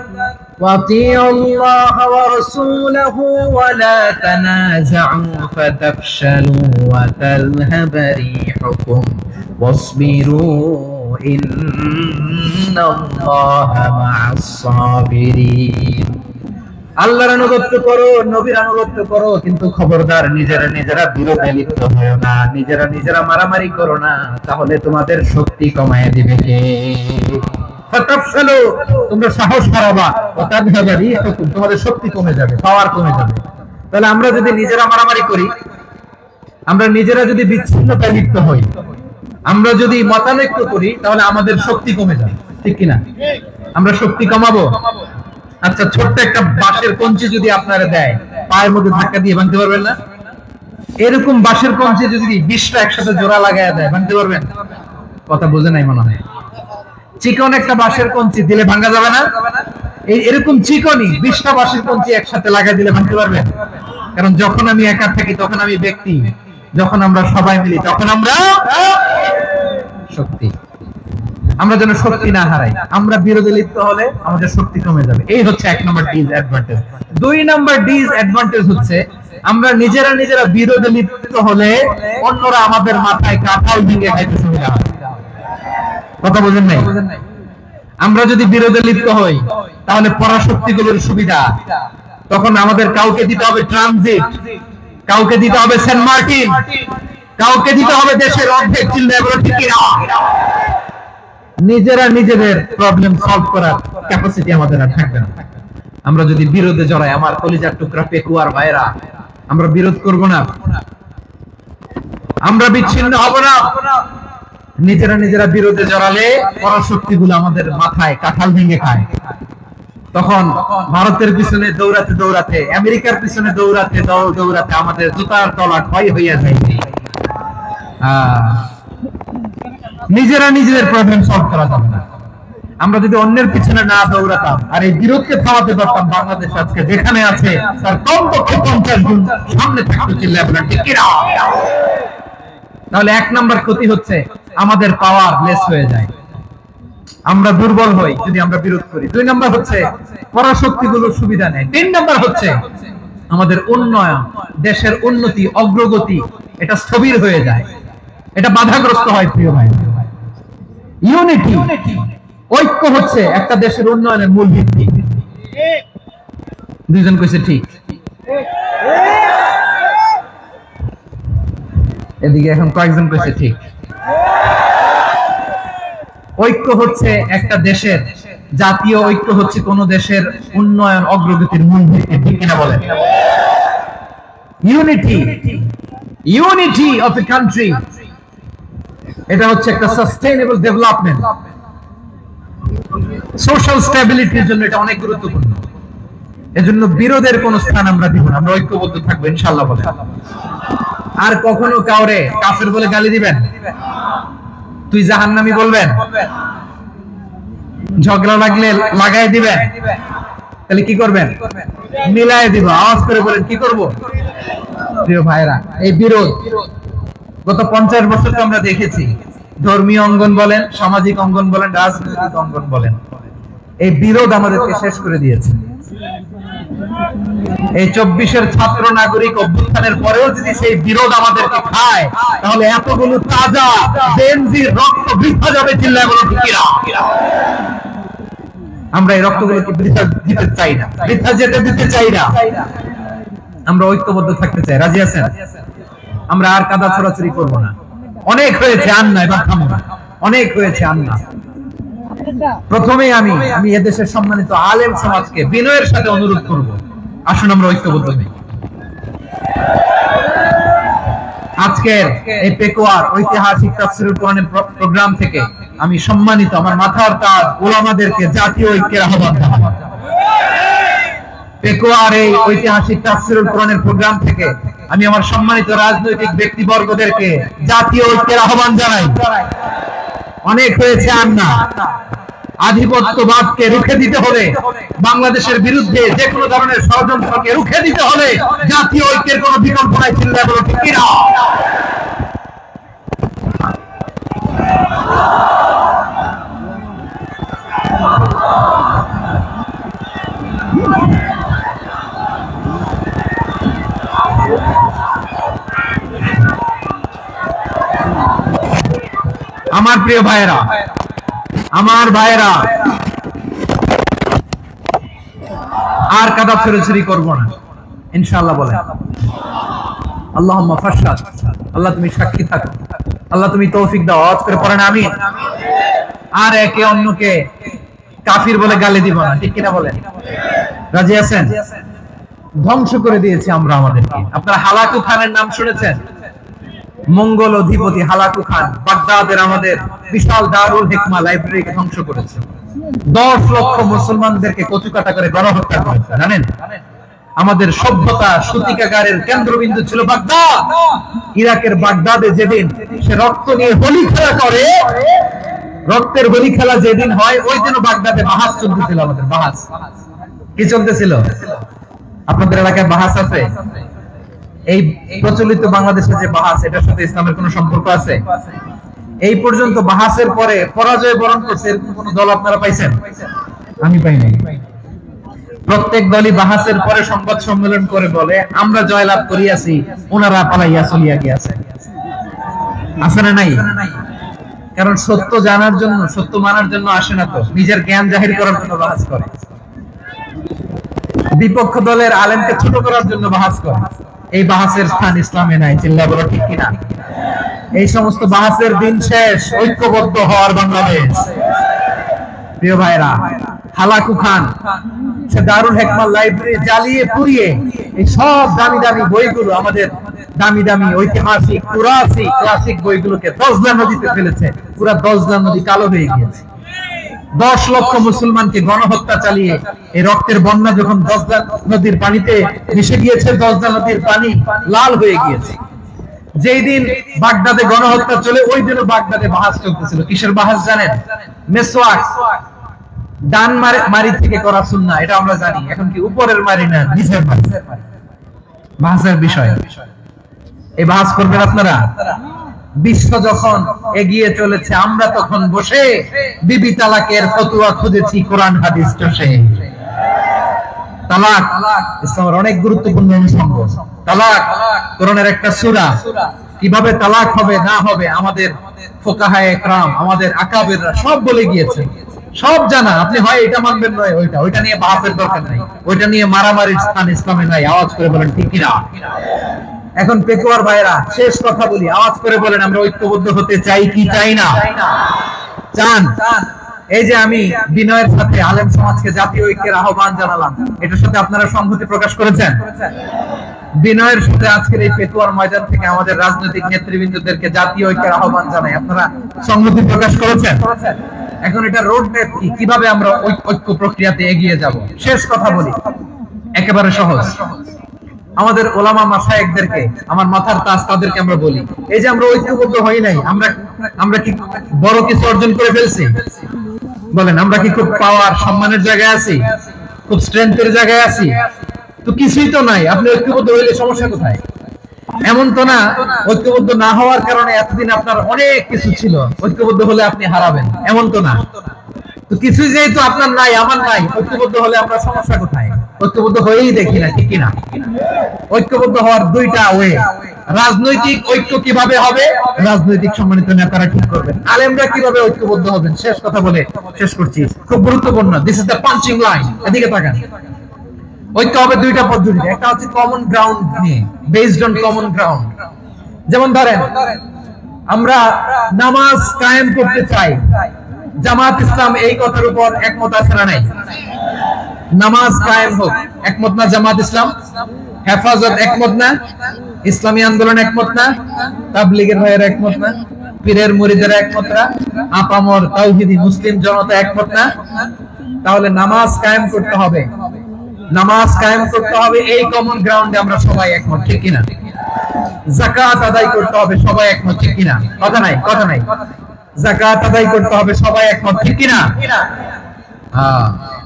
ওয়াতিউল্লাহ ওয়া রাসূলাহু ওয়া লা তানাযাউ ফাতাফশালু ওয়া তাযহাবা রিহুকুম ওয়াসবিরু ইন্নাল্লাহা মা'আস সাবিরিন। আল্লাহর আনুগত্য করো, নবীর আনুগত্য করো, কিন্তু খবরদার নিজেরা বিরোধে লিপ্ত হয়ো না, নিজেরা মারামারি করো না, তাহলে তোমাদের শক্তি কমায় দিবে কে? ফাতাফশালু, তোমরা সাহস হারাবা, ওয়া তাযহাবা রিহুকুম, তোমাদের শক্তি কমে যাবে, পাওয়ার কমে যাবে। তাহলে আমরা যদি নিজেরা মারামারি করি, আমরা নিজেরা যদি বিচ্ছিন্নতায় লিপ্ত হই, আমরা যদি মতানৈক্য করি, তাহলে আমাদের শক্তি কমে যাবে, ঠিক কিনা? আমরা শক্তি কমাবো। আচ্ছা, ছোট্ট একটা বাঁশের কঞ্চি যদি আপনারা দেয়, পায়ের মধ্যে ধাক্কা দিয়ে ভাঙতে পারবেন না? এরকম বাঁশের কঞ্চি যদি 20টা একসাথে জোড়া লাগায় দেয়, ভাঙতে পারবেন? কথা বোঝে নাই মনে হয়। চিকন একটা বাঁশের কঞ্চি দিলে ভাঙা যাবে না? এরকম চিকনই 20টা বাঁশের কঞ্চি একসাথে লাগাই দিলে ভাঙতে পারবেন? কারণ যখন আমি একা থাকি তখন আমি ব্যক্তি, যখন আমরা সবাই মিলি তখন আমরা শক্তি। আমরা যেন শক্তি না হারাই, আমরা বিরোধে লিপ্ত হলে আমাদের শক্তি কমে যাবে। এই হচ্ছে এক নম্বর ডিসঅ্যাডভান্টেজ। 2 নম্বর ডিসঅ্যাডভান্টেজ হচ্ছে আমরা নিজেরা বিরোধে লিপ্ত হলে অন্যরা আমাদের মাথায় কাঁঠাল ভেঙে খাইতে সুবিধা হয়। কথা বোঝেন নাই? আমরা যদি বিরোধে লিপ্ত হই তাহলে পরাশক্তিগুলোর সুবিধা, তখন আমাদের কাউকে দিতে হবে ট্রানজিট, কাউকে দিতে হবে সেন্ট মার্টিন, কাউকে দিতে হবে দেশের অর্ধেক চিল্লায় বলে ঠিক না। নিজেদের প্রবলেম সলভ করার ক্যাপাসিটি আমাদের আর থাকবে না। আমরা যদি বিরোধে জড়াই, আমার কলিজার টুকরা পেকুয়ার ভাইরা, আমরা বিরোধ করব না, আমরা বিচ্ছিন্ন হব না। নিজেরা বিরোধে জড়ালে পরাশক্তিগুলো আমাদের মাথায় কাঁঠাল ভেঙে খায়। তখন ভারতের পিছনে দৌড়াতে, আমেরিকার পিছনে দৌড়াতে আমাদের জুতার তলা ক্ষয় হইয়া যায়। নিজেদের প্রবলেম সলভ করা যাবে না। আমরা যদি অন্যের পিছনে না দৌড়াতাম আর এই বিরোধকে থামাতে পারতাম, বাংলাদেশ আজকে যেখানে আছে তার কমপক্ষে 50 গুণ সামনে থাকতে চিল্লায় বলেন ঠিক কিনা? তাহলে 1 নম্বর ক্ষতি হচ্ছে আমাদের পাওয়ার লেস হয়ে যায়, আমরা দুর্বল হই যদি আমরা বিরোধ করি। 2 নম্বর হচ্ছে পরাশক্তিগুলোর সুবিধা নেয়। 3 নম্বর হচ্ছে আমাদের উন্নয়ন, দেশের উন্নতি, অগ্রগতি এটা স্থবির হয়ে যায়, এটা বাধাগ্রস্ত হয়। প্রিয় ভাই, ইউনিটি, ঐক্য হচ্ছে একটা দেশের উন্নয়নের মূল ভিত্তি। দুইজন কইছে ঠিক, এদিকে এখন কয়েকজন কইছে ঠিক। ঐক্য হচ্ছে একটা দেশের, জাতীয় ঐক্য হচ্ছে কোন দেশের উন্নয়ন অগ্রগতির মূল ভিত্তি, ঠিক কিনা বলেন? ইউনিটি অফ এ কান্ট্রি, এটা হচ্ছে একটা সাস্টেইনেবল ডেভেলপমেন্ট, সোশ্যাল স্ট্যাবিলিটির জন্য এটা অনেক গুরুত্বপূর্ণ। এজন্য বিরোধের কোন স্থান আমরা দিব না, আমরা ঐক্যবদ্ধ থাকবো ইনশাআল্লাহ বলে। আর কখনো কাউরে কাফের বলে গালি দিবেন, তুই জাহান্নামী বলবেন, ঝগড়া লাগলে লাগাই দিবেন, তাহলে কি করবেন? মিলাই দিব। আওয়াজ করে বলেন কি করব? প্রিয় ভাইরা, এই বিরোধ গত 50 বছর আমরা দেখেছি। ধর্মীয় অঙ্গন বলেন, সামাজিক অঙ্গন বলেন, রাজনৈতিক অঙ্গন বলেন, এই বিরোধ আমাদেরকে শেষ করে দিয়েছে। এই 24-এর ছাত্র নাগরিক অভ্যুত্থানের পরেও যদি সেই বিরোধ আমাদেরকে খায়, তাহলে এতগুলো তাজা জেনজির রক্ত বৃথা যাবে। চিল্লায় বলো ঠিক কিনা? আমরা এই রক্তগুলোকে বৃথা দিতে চাই না, বৃথা যেতে দিতে চাই না। আমরা ঐক্যবদ্ধ থাকতে চাই। রাজি আছেন? আমরা আর কাদা ছোড়াছুড়ি করব না। অনেক হয়েছে, আর না, এবার থামো না। অনেক হয়েছে, আর না। প্রথমে আমি এদেশের সম্মানিত আলেম সমাজকে বিনয়ের সাথে অনুরোধ করব, আসুন আমরা ঐক্যবদ্ধ হই। আজকের এই পেকুয়ার ঐতিহাসিক তাফসীরুল কোরআনের প্রোগ্রাম থেকে আমি সম্মানিত আমার মাথার তাজ উলামাদেরকে জাতীয় ঐক্যের আহ্বান জানাই। পেকুয়ার এই ঐতিহাসিক তাফসীরুল কোরআনের প্রোগ্রাম থেকে আমি আমার সম্মানিত রাজনৈতিক ব্যক্তিবর্গদেরকে জাতীয় ঐক্যের আহ্বান জানাই। অনেক হয়েছে, আর না। আধিপত্যবাদকে রুখে দিতে হলে, বাংলাদেশের বিরুদ্ধে যে কোনো ধরনের ষড়যন্ত্রকে রুখে দিতে হলে জাতীয় ঐক্যের কোনো বিকল্প নাই। চিল্লায় বলো ঠিক কিনা? আমার প্রিয় ভাইরা, আমার ভাইরা, আর কাদা ছোড়াছুড়ি করবো না ইনশাআল্লাহ বলে। আল্লাহুম্মা ফাশহাদ। আল্লাহ তুমি সাক্ষী থাকো, আল্লাহ তুমি তৌফিক দাও। আওয়াজ করে পড়েন আমিন। আর একে অন্যকে কাফির বলে গালি দিব না, ঠিক কিনা বলেন? রাজি আছেন? ধ্বংস করে দিয়েছি আমরা আমাদেরকে। আপনারা হালাকু খানের নাম শুনেছেন? মঙ্গল অধিপতি হালাকু খান বাগদাদের আমাদের বিশাল দারুল হিকমা লাইব্রেরিকে ধ্বংস করেছে। 10 লক্ষ মুসলমানদেরকে কচুকাটা করে গণহত্যা করেছে। জানেন? আমাদের সভ্যতা সূতিকাগারের কেন্দ্রবিন্দু ছিল বাগদাদ। ইরাকের বাগদাদে যেদিন সে রক্ত নিয়ে হোলি খেলা করে, রক্তের হোলি খেলা যেদিন হয়, ওই দিনও বাগদাদে বাহাস চলতেছিল। আমাদের বাহাস কি চলতেছিল? আপনাদের এলাকায় বাহাস আছে? এই প্রচলিত বাংলাদেশের যে বাহাস, এটার সাথে ইসলামের কোন সম্পর্ক আছে? এই পর্যন্ত বাহাসের পরে পরাজয় বরণ করছে কোন দল আপনারা পাইছেন? আমি পাই নাই। প্রত্যেক দলই বাহাসের পরে সংবাদ সম্মেলন করে বলে আমরা জয়লাভ করিয়াছি, ওনারা পালাইয়া চলিয়া গিয়াছে। আছে না নাই? কারণ সত্য জানার জন্য, সত্য মানার জন্য আসে না, তো নিজের জ্ঞান জাহির করার জন্য বাহাস করে। বিপক্ষ দলের আলেমকে ছোট করার জন্য বাহাস করে। এই বাহাসের স্থান ইসলামে নাই। চিল্লায় বলো ঠিক কিনা? এই সমস্ত বাহাসের দিন শেষ। ঐক্যবদ্ধ হওয়ার বাংলাদেশ। প্রিয় ভাইরা, হালাকু খান সে দারুল হিকমা লাইব্রেরি জ্বালিয়ে পুড়িয়ে এই সব দামি দামি বইগুলো, আমাদের দামি দামি ঐতিহাসিক পুরাসিক ক্লাসিক বইগুলোকে দজলা নদীতে ফেলেছে। পুরা দজলা নদী কালো হয়ে গিয়েছে। 10 লক্ষ মুসলমানকে গণহত্যা চালিয়ে এই রক্তের বন্যা যখন দজলা নদীর পানিতে মিশে গিয়েছে, দজলা নদীর পানি লাল হয়ে গিয়েছে। যেই দিন বাগদাদে গণহত্যা চলে, ওই দিনও বাগদাদে বাহাস চলতেছিল। কিসের বাহাস জানেন? মেসওয়াক, ডান মারি থেকে করা সুন্নাহ, এটা আমরা জানি। এখন কি উপরের মারি না, নিচের মারি? বাহাসের বিষয়। এই বাহাস করবেন আপনারা। বিশ্ব যখন এগিয়ে চলেছে, আমরা তখন বসে বিবি তালাকের ফতোয়া খুঁজেছি কোরআন হাদিস চষে। তালাক ইসলামের অনেক গুরুত্বপূর্ণ অনুষঙ্গ। তালাক কোরআনের একটা সূরা। কিভাবে তালাক হবে না হবে আমাদের ফুকাহায়ে ইকরাম, আমাদের আকাবেররা সব বলে গিয়েছে, সব জানা। আপনি হয় এটা মানবেন, নয় ওইটা। ওইটা নিয়ে বাহাসের দরকার নাই, ওইটা নিয়ে মারামারির স্থান ইসলামে নাই। আওয়াজ করে বলেন ঠিক কিনা? এখন পেকুয়ার ভাইরা, শেষ কথা বলি, আওয়াজ করে বলেন আমরা ঐক্যবদ্ধ হতে চাই কি চাই না? চান? এই যে আমি বিনয়ের সাথে আলেম সমাজকে জাতীয় ঐক্যের আহ্বান জানালাম, এটার সাথে আপনারা সংহতি প্রকাশ করেছেন? বিনয়ের সাথে আজকের এই পেকুয়ার ময়দান থেকে আমাদের রাজনৈতিক নেতৃবৃন্দদেরকে জাতীয় ঐক্যের আহ্বান জানাই, আপনারা সংহতি প্রকাশ করেছেন? এখন এটা রোড ম্যাপ কি, কিভাবে আমরা ঐক্য প্রক্রিয়াতে এগিয়ে যাব? শেষ কথা বলি, একেবারে সহজ। আমাদের ওলামা মাশায়েখদেরকে, আমার মাথার তাজ তাদেরকে আমরা বলি, এই যে আমরা ঐক্যবদ্ধ হই নাই, আমরা কি বড় কিছু অর্জন করে ফেলছি? বলেন, আমরা কি খুব পাওয়ার সম্মানের জায়গায় আছি? খুব স্ট্রেংথের জায়গায় আছি? তো কিছুই তো নাই। আপনি ঐক্যবদ্ধ হইলে সমস্যা কোথায়? এমন তো না ঐক্যবদ্ধ না হওয়ার কারণে এতদিন আপনার অনেক কিছু ছিল, ঐক্যবদ্ধ হলে আপনি হারাবেন, এমন তো না। তো কিছু যেহেতু আপনার নাই, আমার নাই, ঐক্যবদ্ধ হলে আমরা সমস্যা কোথায়? ঐক্যবদ্ধ হয়েই দেখি না, ঠিক কিনা? ঐক্যবদ্ধ হওয়ার দুইটা ওয়ে। রাজনৈতিক ঐক্য কিভাবে হবে? রাজনৈতিক সম্মানিত নেতারা ঠিক করবেন। আলেমরা কিভাবে ঐক্যবদ্ধ হবেন? শেষ কথা বলে শেষ করছি, খুব গুরুত্বপূর্ণ। This is the punching line. এদিকে তাকান। ঐক্য হবে দুইটা পদ্ধতিতে। একটা হচ্ছে কমন গ্রাউন্ড নিয়ে, বেসড অন কমন গ্রাউন্ড। যেমন ধরেন, আমরা নামাজ কায়েম করতে চাই, জামাত ইসলাম এই কথার উপর একমত আছে না নাই? নামাজ কায়েম হোক, একমত না জামাত ইসলাম? হেফাজত একমত না? ইসলামী আন্দোলন একমত না? তাবলীগের ভাইয়েরা একমত না? পীরের মুরিদেরা একমত না? আপামর তাওহীদি মুসলিম জনতা একমত না? তাহলে নামাজ কায়েম করতে হবে, নামাজ কায়েম করতে হবে, এই কমন গ্রাউন্ডে আমরা সবাই একমত, ঠিক কিনা? যাকাত আদায় করতে হবে, সবাই একমত, ঠিক কিনা? কথা নাই, কথা নাই। যাকাত আদায় করতে হবে, সবাই একমত, ঠিক কিনা?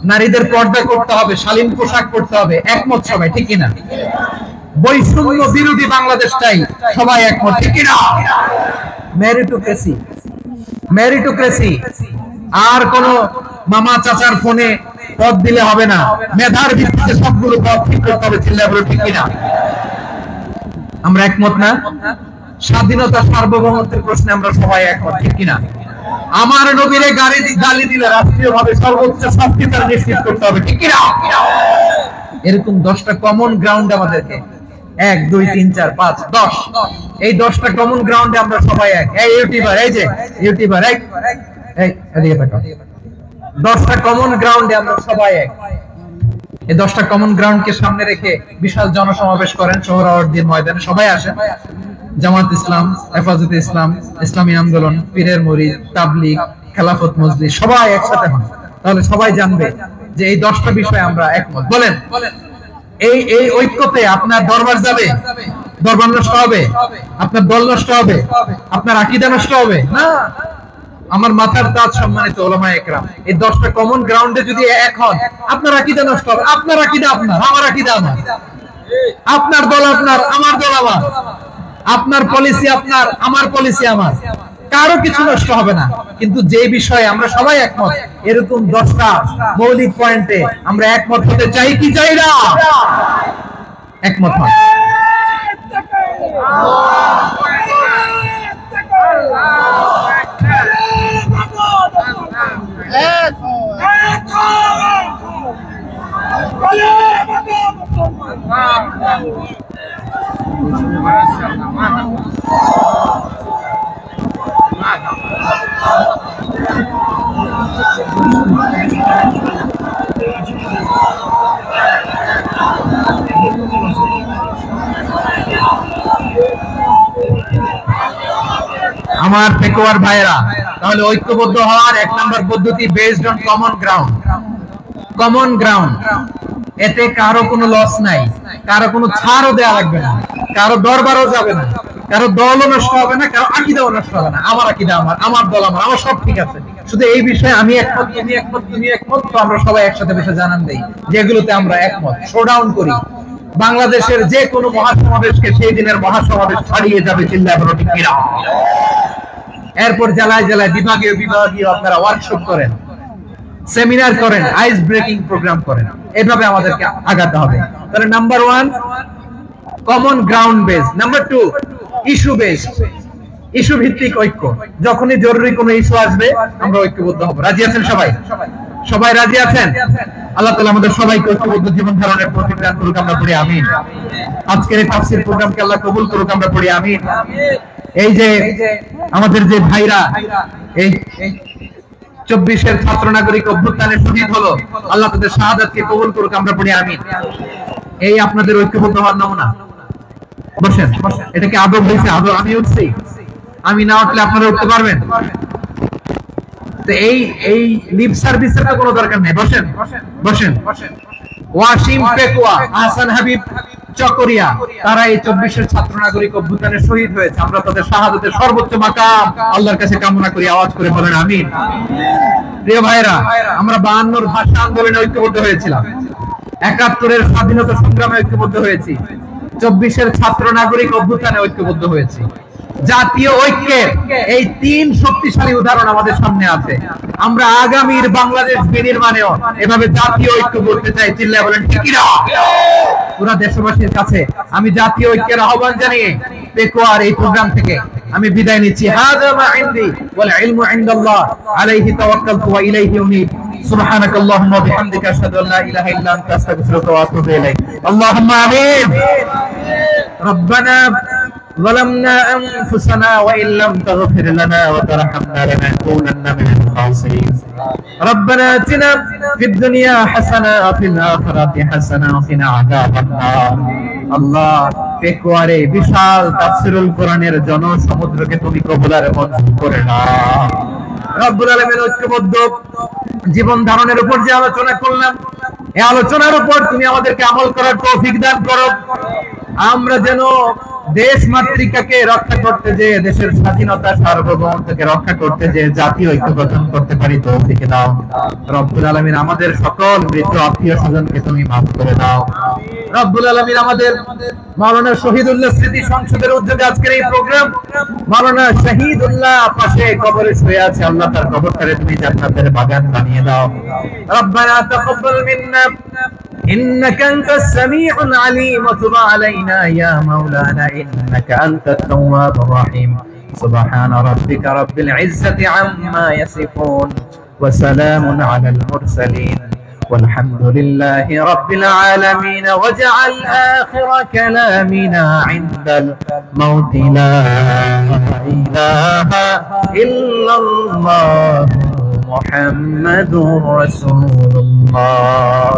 নারীদের পর্দা করতে হবে, শালীন পোশাক পরতে হবে, একমত সবাই, ঠিক কিনা? বৈষম্য বিরোধী বাংলাদেশ চাই, সবাই একমত, ঠিক কিনা? Meritocracy, meritocracy. আর কোন মামা চাচার ফোনে পদ দিলে হবে না, মেধার ভিত্তিতে সবগুলো পদ ঠিক করতে হবে, চিল্লায় বলো, ঠিক কিনা? আমরা একমত না? স্বাধীনতা সার্বভৌমত্বের প্রশ্নে আমরা সবাই একমত, ঠিক কিনা? আমার নবীরে গালি দিলে রাষ্ট্রীয় ভাবে সর্বোচ্চ শাস্তি তার নিশ্চিত করতে হবে, ঠিক কিনা? এরকম 10টা কমন গ্রাউন্ড আমাদেরকে, 1 2 3 4 5 10, এই 10টা কমন গ্রাউন্ডে আমরা সবাই এক। এই ইউটিউবার, এই যে ইউটিউবার, এই এদিকে তাকাও। 10টা কমন গ্রাউন্ডে আমরা সবাই এক। এই 10টা কমন গ্রাউন্ডকে সামনে রেখে বিশাল জনসমাবেশ করেন সোহরাওয়ার্দীর ময়দানে, সবাই আসেন। জামাত ইসলাম, হেফাজতে ইসলাম, ইসলামী আন্দোলন, পীরের মুরিদ, তাবলীগ, খেলাফত মজলিস, সবাই একসাথে হন। তাহলে সবাই জানবে যে এই 10টা বিষয়ে আমরা একমত। বলেন, এই ঐক্যতে আপনার দরবার যাবে? দরবার নষ্ট হবে? আপনার দল নষ্ট হবে? আপনার আকীদা নষ্ট হবে? না। আমার মাথার তাজ সম্মানিত ওলামায়ে একরাম, এই 10টা কমন গ্রাউন্ডে যদি এক হন, আপনার আকীদা নষ্ট হবে? আপনার আকীদা আপনার, আমার আকীদা আমার। আপনার দল আপনার, আমার দল আমার। আপনার পলিসি আপনার, আমার পলিসি আমার। কারো কিছু নষ্ট হবে না। কিন্তু যে বিষয়ে আমরা সবাই একমত, এরকম 10টা মৌলিক পয়েন্টে আমরা একমত হতে চাই কি চাই না? একমত হন। আমার পেকুয়ার ভাইরা, তাহলে ঐক্যবদ্ধ হওয়ার 1 নম্বর পদ্ধতি based on common ground. Common ground, এতে কারো কোনো লস নাই, কারো কোনো ছাড়ও দেয়া লাগবে না, কারো দরবারও যাবে না, কারো দলও নষ্ট হবে না, কারো আকীদাও নষ্ট হবে না। আমার আকীদা আমার, আমার দল আমার, আমার সব ঠিক আছে। শুধু এই বিষয়ে আমি একমত, তুমি একমত, তুমি একমত, তো আমরা সবাই একসাথে বসে জানান দেই যেগুলোতে আমরা একমত, শোডাউন করি। বাংলাদেশের যে কোনো মহাসমাবেশকে সেই দিনের মহাসমাবেশ ছাড়িয়ে যাবে, চিল্লায় বলো, ঠিক কিনা? এরপর জেলায় জেলায়, বিভাগীয় বিভাগীয় আপনারা ওয়ার্কশপ করেন, সেমিনার করেন, আইস ব্রেকিং প্রোগ্রাম করেন। এভাবে আমাদেরকে আগাতে হবে। তাহলে number 1 common ground base, number 2 issue base, issue ভিত্তিক ঐক্য। যখনই জরুরি কোনো ইস্যু আসবে আমরা ঐক্যবদ্ধ হব। রাজি আছেন সবাই? সবাই রাজি আছেন? আল্লাহ তাআলা আমাদের সবাইকে ঐক্যবদ্ধ জীবন ধারণের তৌফিক দান করুক, আমরা পড়ি আমিন। আজকের এই তাফসীর প্রোগ্রামকে আল্লাহ কবুল করুক, আমরা পড়ি আমিন। এই যে আমাদের যে ভাইরা এই 24-এর ছাত্র নাগরিক অভ্যুত্থানে শহীদ হলো, আল্লাহ তাদের শাহাদাতকে কবুল করুক, আমরা পড়ি আমিন। এই আপনাদের ঐক্যবদ্ধ হওয়ার নমুনা। বসেন, এটা কি আদব হয়েছে? আদব। আমি উঠছি, আমি না উঠলে আপনারা উঠতে পারবেন? তো এই লিপ সার্ভিসের তো কোনো দরকার নেই। বসেন, বসেন। ওয়াসিম পেকুয়া, আহসান হাবিব চকরিয়া, তারা এই 24-এর ছাত্র নাগরিক অভ্যুত্থানে শহীদ হয়েছে। আমরা তাদের শাহাদাতের সর্বোচ্চ মাকাম আল্লাহর কাছে কামনা করি। আওয়াজ করে বলেন আমিন। প্রিয় ভাইরা, আমরা 52-র ভাষা আন্দোলনে ঐক্যবদ্ধ হয়েছিলাম, 71-এর স্বাধীনতা সংগ্রামে ঐক্যবদ্ধ হয়েছি, 24-এর ছাত্র নাগরিক অভ্যুত্থানে ঐক্যবদ্ধ হয়েছি। জাতীয় ঐক্যের এই 3 শক্তিশালী উদাহরণ আমাদের সামনে আছে। আমরা আগামীর বাংলাদেশ বিনির্মাণেও এভাবে জাতীয় ঐক্য করতে চাই। চিল্লায় বলেন ঠিক কি না? পুরা দেশবাসীর কাছে আমি জাতীয় ঐক্যের আহ্বান জানিয়ে পেকুয়ার এই প্রোগ্রাম থেকে আমি বিদায় নিচ্ছি। হাযা মা ইনদি ওয়াল ইলমু ইনদাল্লাহ আলাইহি তাওয়াক্কালতু ওয়া ইলাইহি উনীব। সুবহানাকাল্লাহুম্মা ওয়া বিহামদিকা আশহাদু আল্লা ইলাহা ইল্লা আনতা আস্তাগফিরুকা ওয়া আতুবু ইলাইক। আল্লাহুম্মা আমিন। রব্বানা ظلمنا أنفسنا وإن لم تغفر لنا وترحمنا لنكونن من الخاسرين. ربنا آتنا في الدنيا حسنة وفي الآخرة حسنة وقنا عذاب النار. الله পেকুয়ারে বিশাল তাফসীরুল কোরআনের জনসমুদ্রকে তুমি কবুল আর মঞ্জুর করে নাও। রব্বুল আলামিন ঐক্যবদ্ধ জীবন ধারণের উপর যে আলোচনা করলাম, এই আলোচনার উপর তুমি আমাদেরকে আমল করার তৌফিক দান করো। আমরা যেন দেশ মাতৃকাকে রক্ষা করতে যে, দেশের স্বাধীনতা সার্বভৌমত্বকে রক্ষা করতে যে জাতীয় ঐক্য গঠন করতে পারি তৌফিক দাও। রব্বুল আলামিন আমাদের সকল মৃত আত্মীয় স্বজনকে তুমি মাফ করে দাও। রব্বুল আলামিন আমাদের মাওলানা শহীদুল্লাহ স্মৃতি সংসদের উদ্যোগে আজকের এই প্রোগ্রাম, মাওলানা শহীদুল্লাহ পাশে কবরে শুয়ে আছে, আল্লাহ তার কবরটারে তুমি জান্নাতের বাগান বানিয়ে দাও। রব্বানা তাকাব্বাল মিন্না إنك أنت السميع العليم وتب علينا يا مولانا إنك أنت التواب الرحيم. سبحان ربك رب العزة عما يصفون وسلام على المرسلين والحمد لله رب العالمين. واجعل آخر كلامنا عند الموت لا إله إلا الله محمد رسول الله.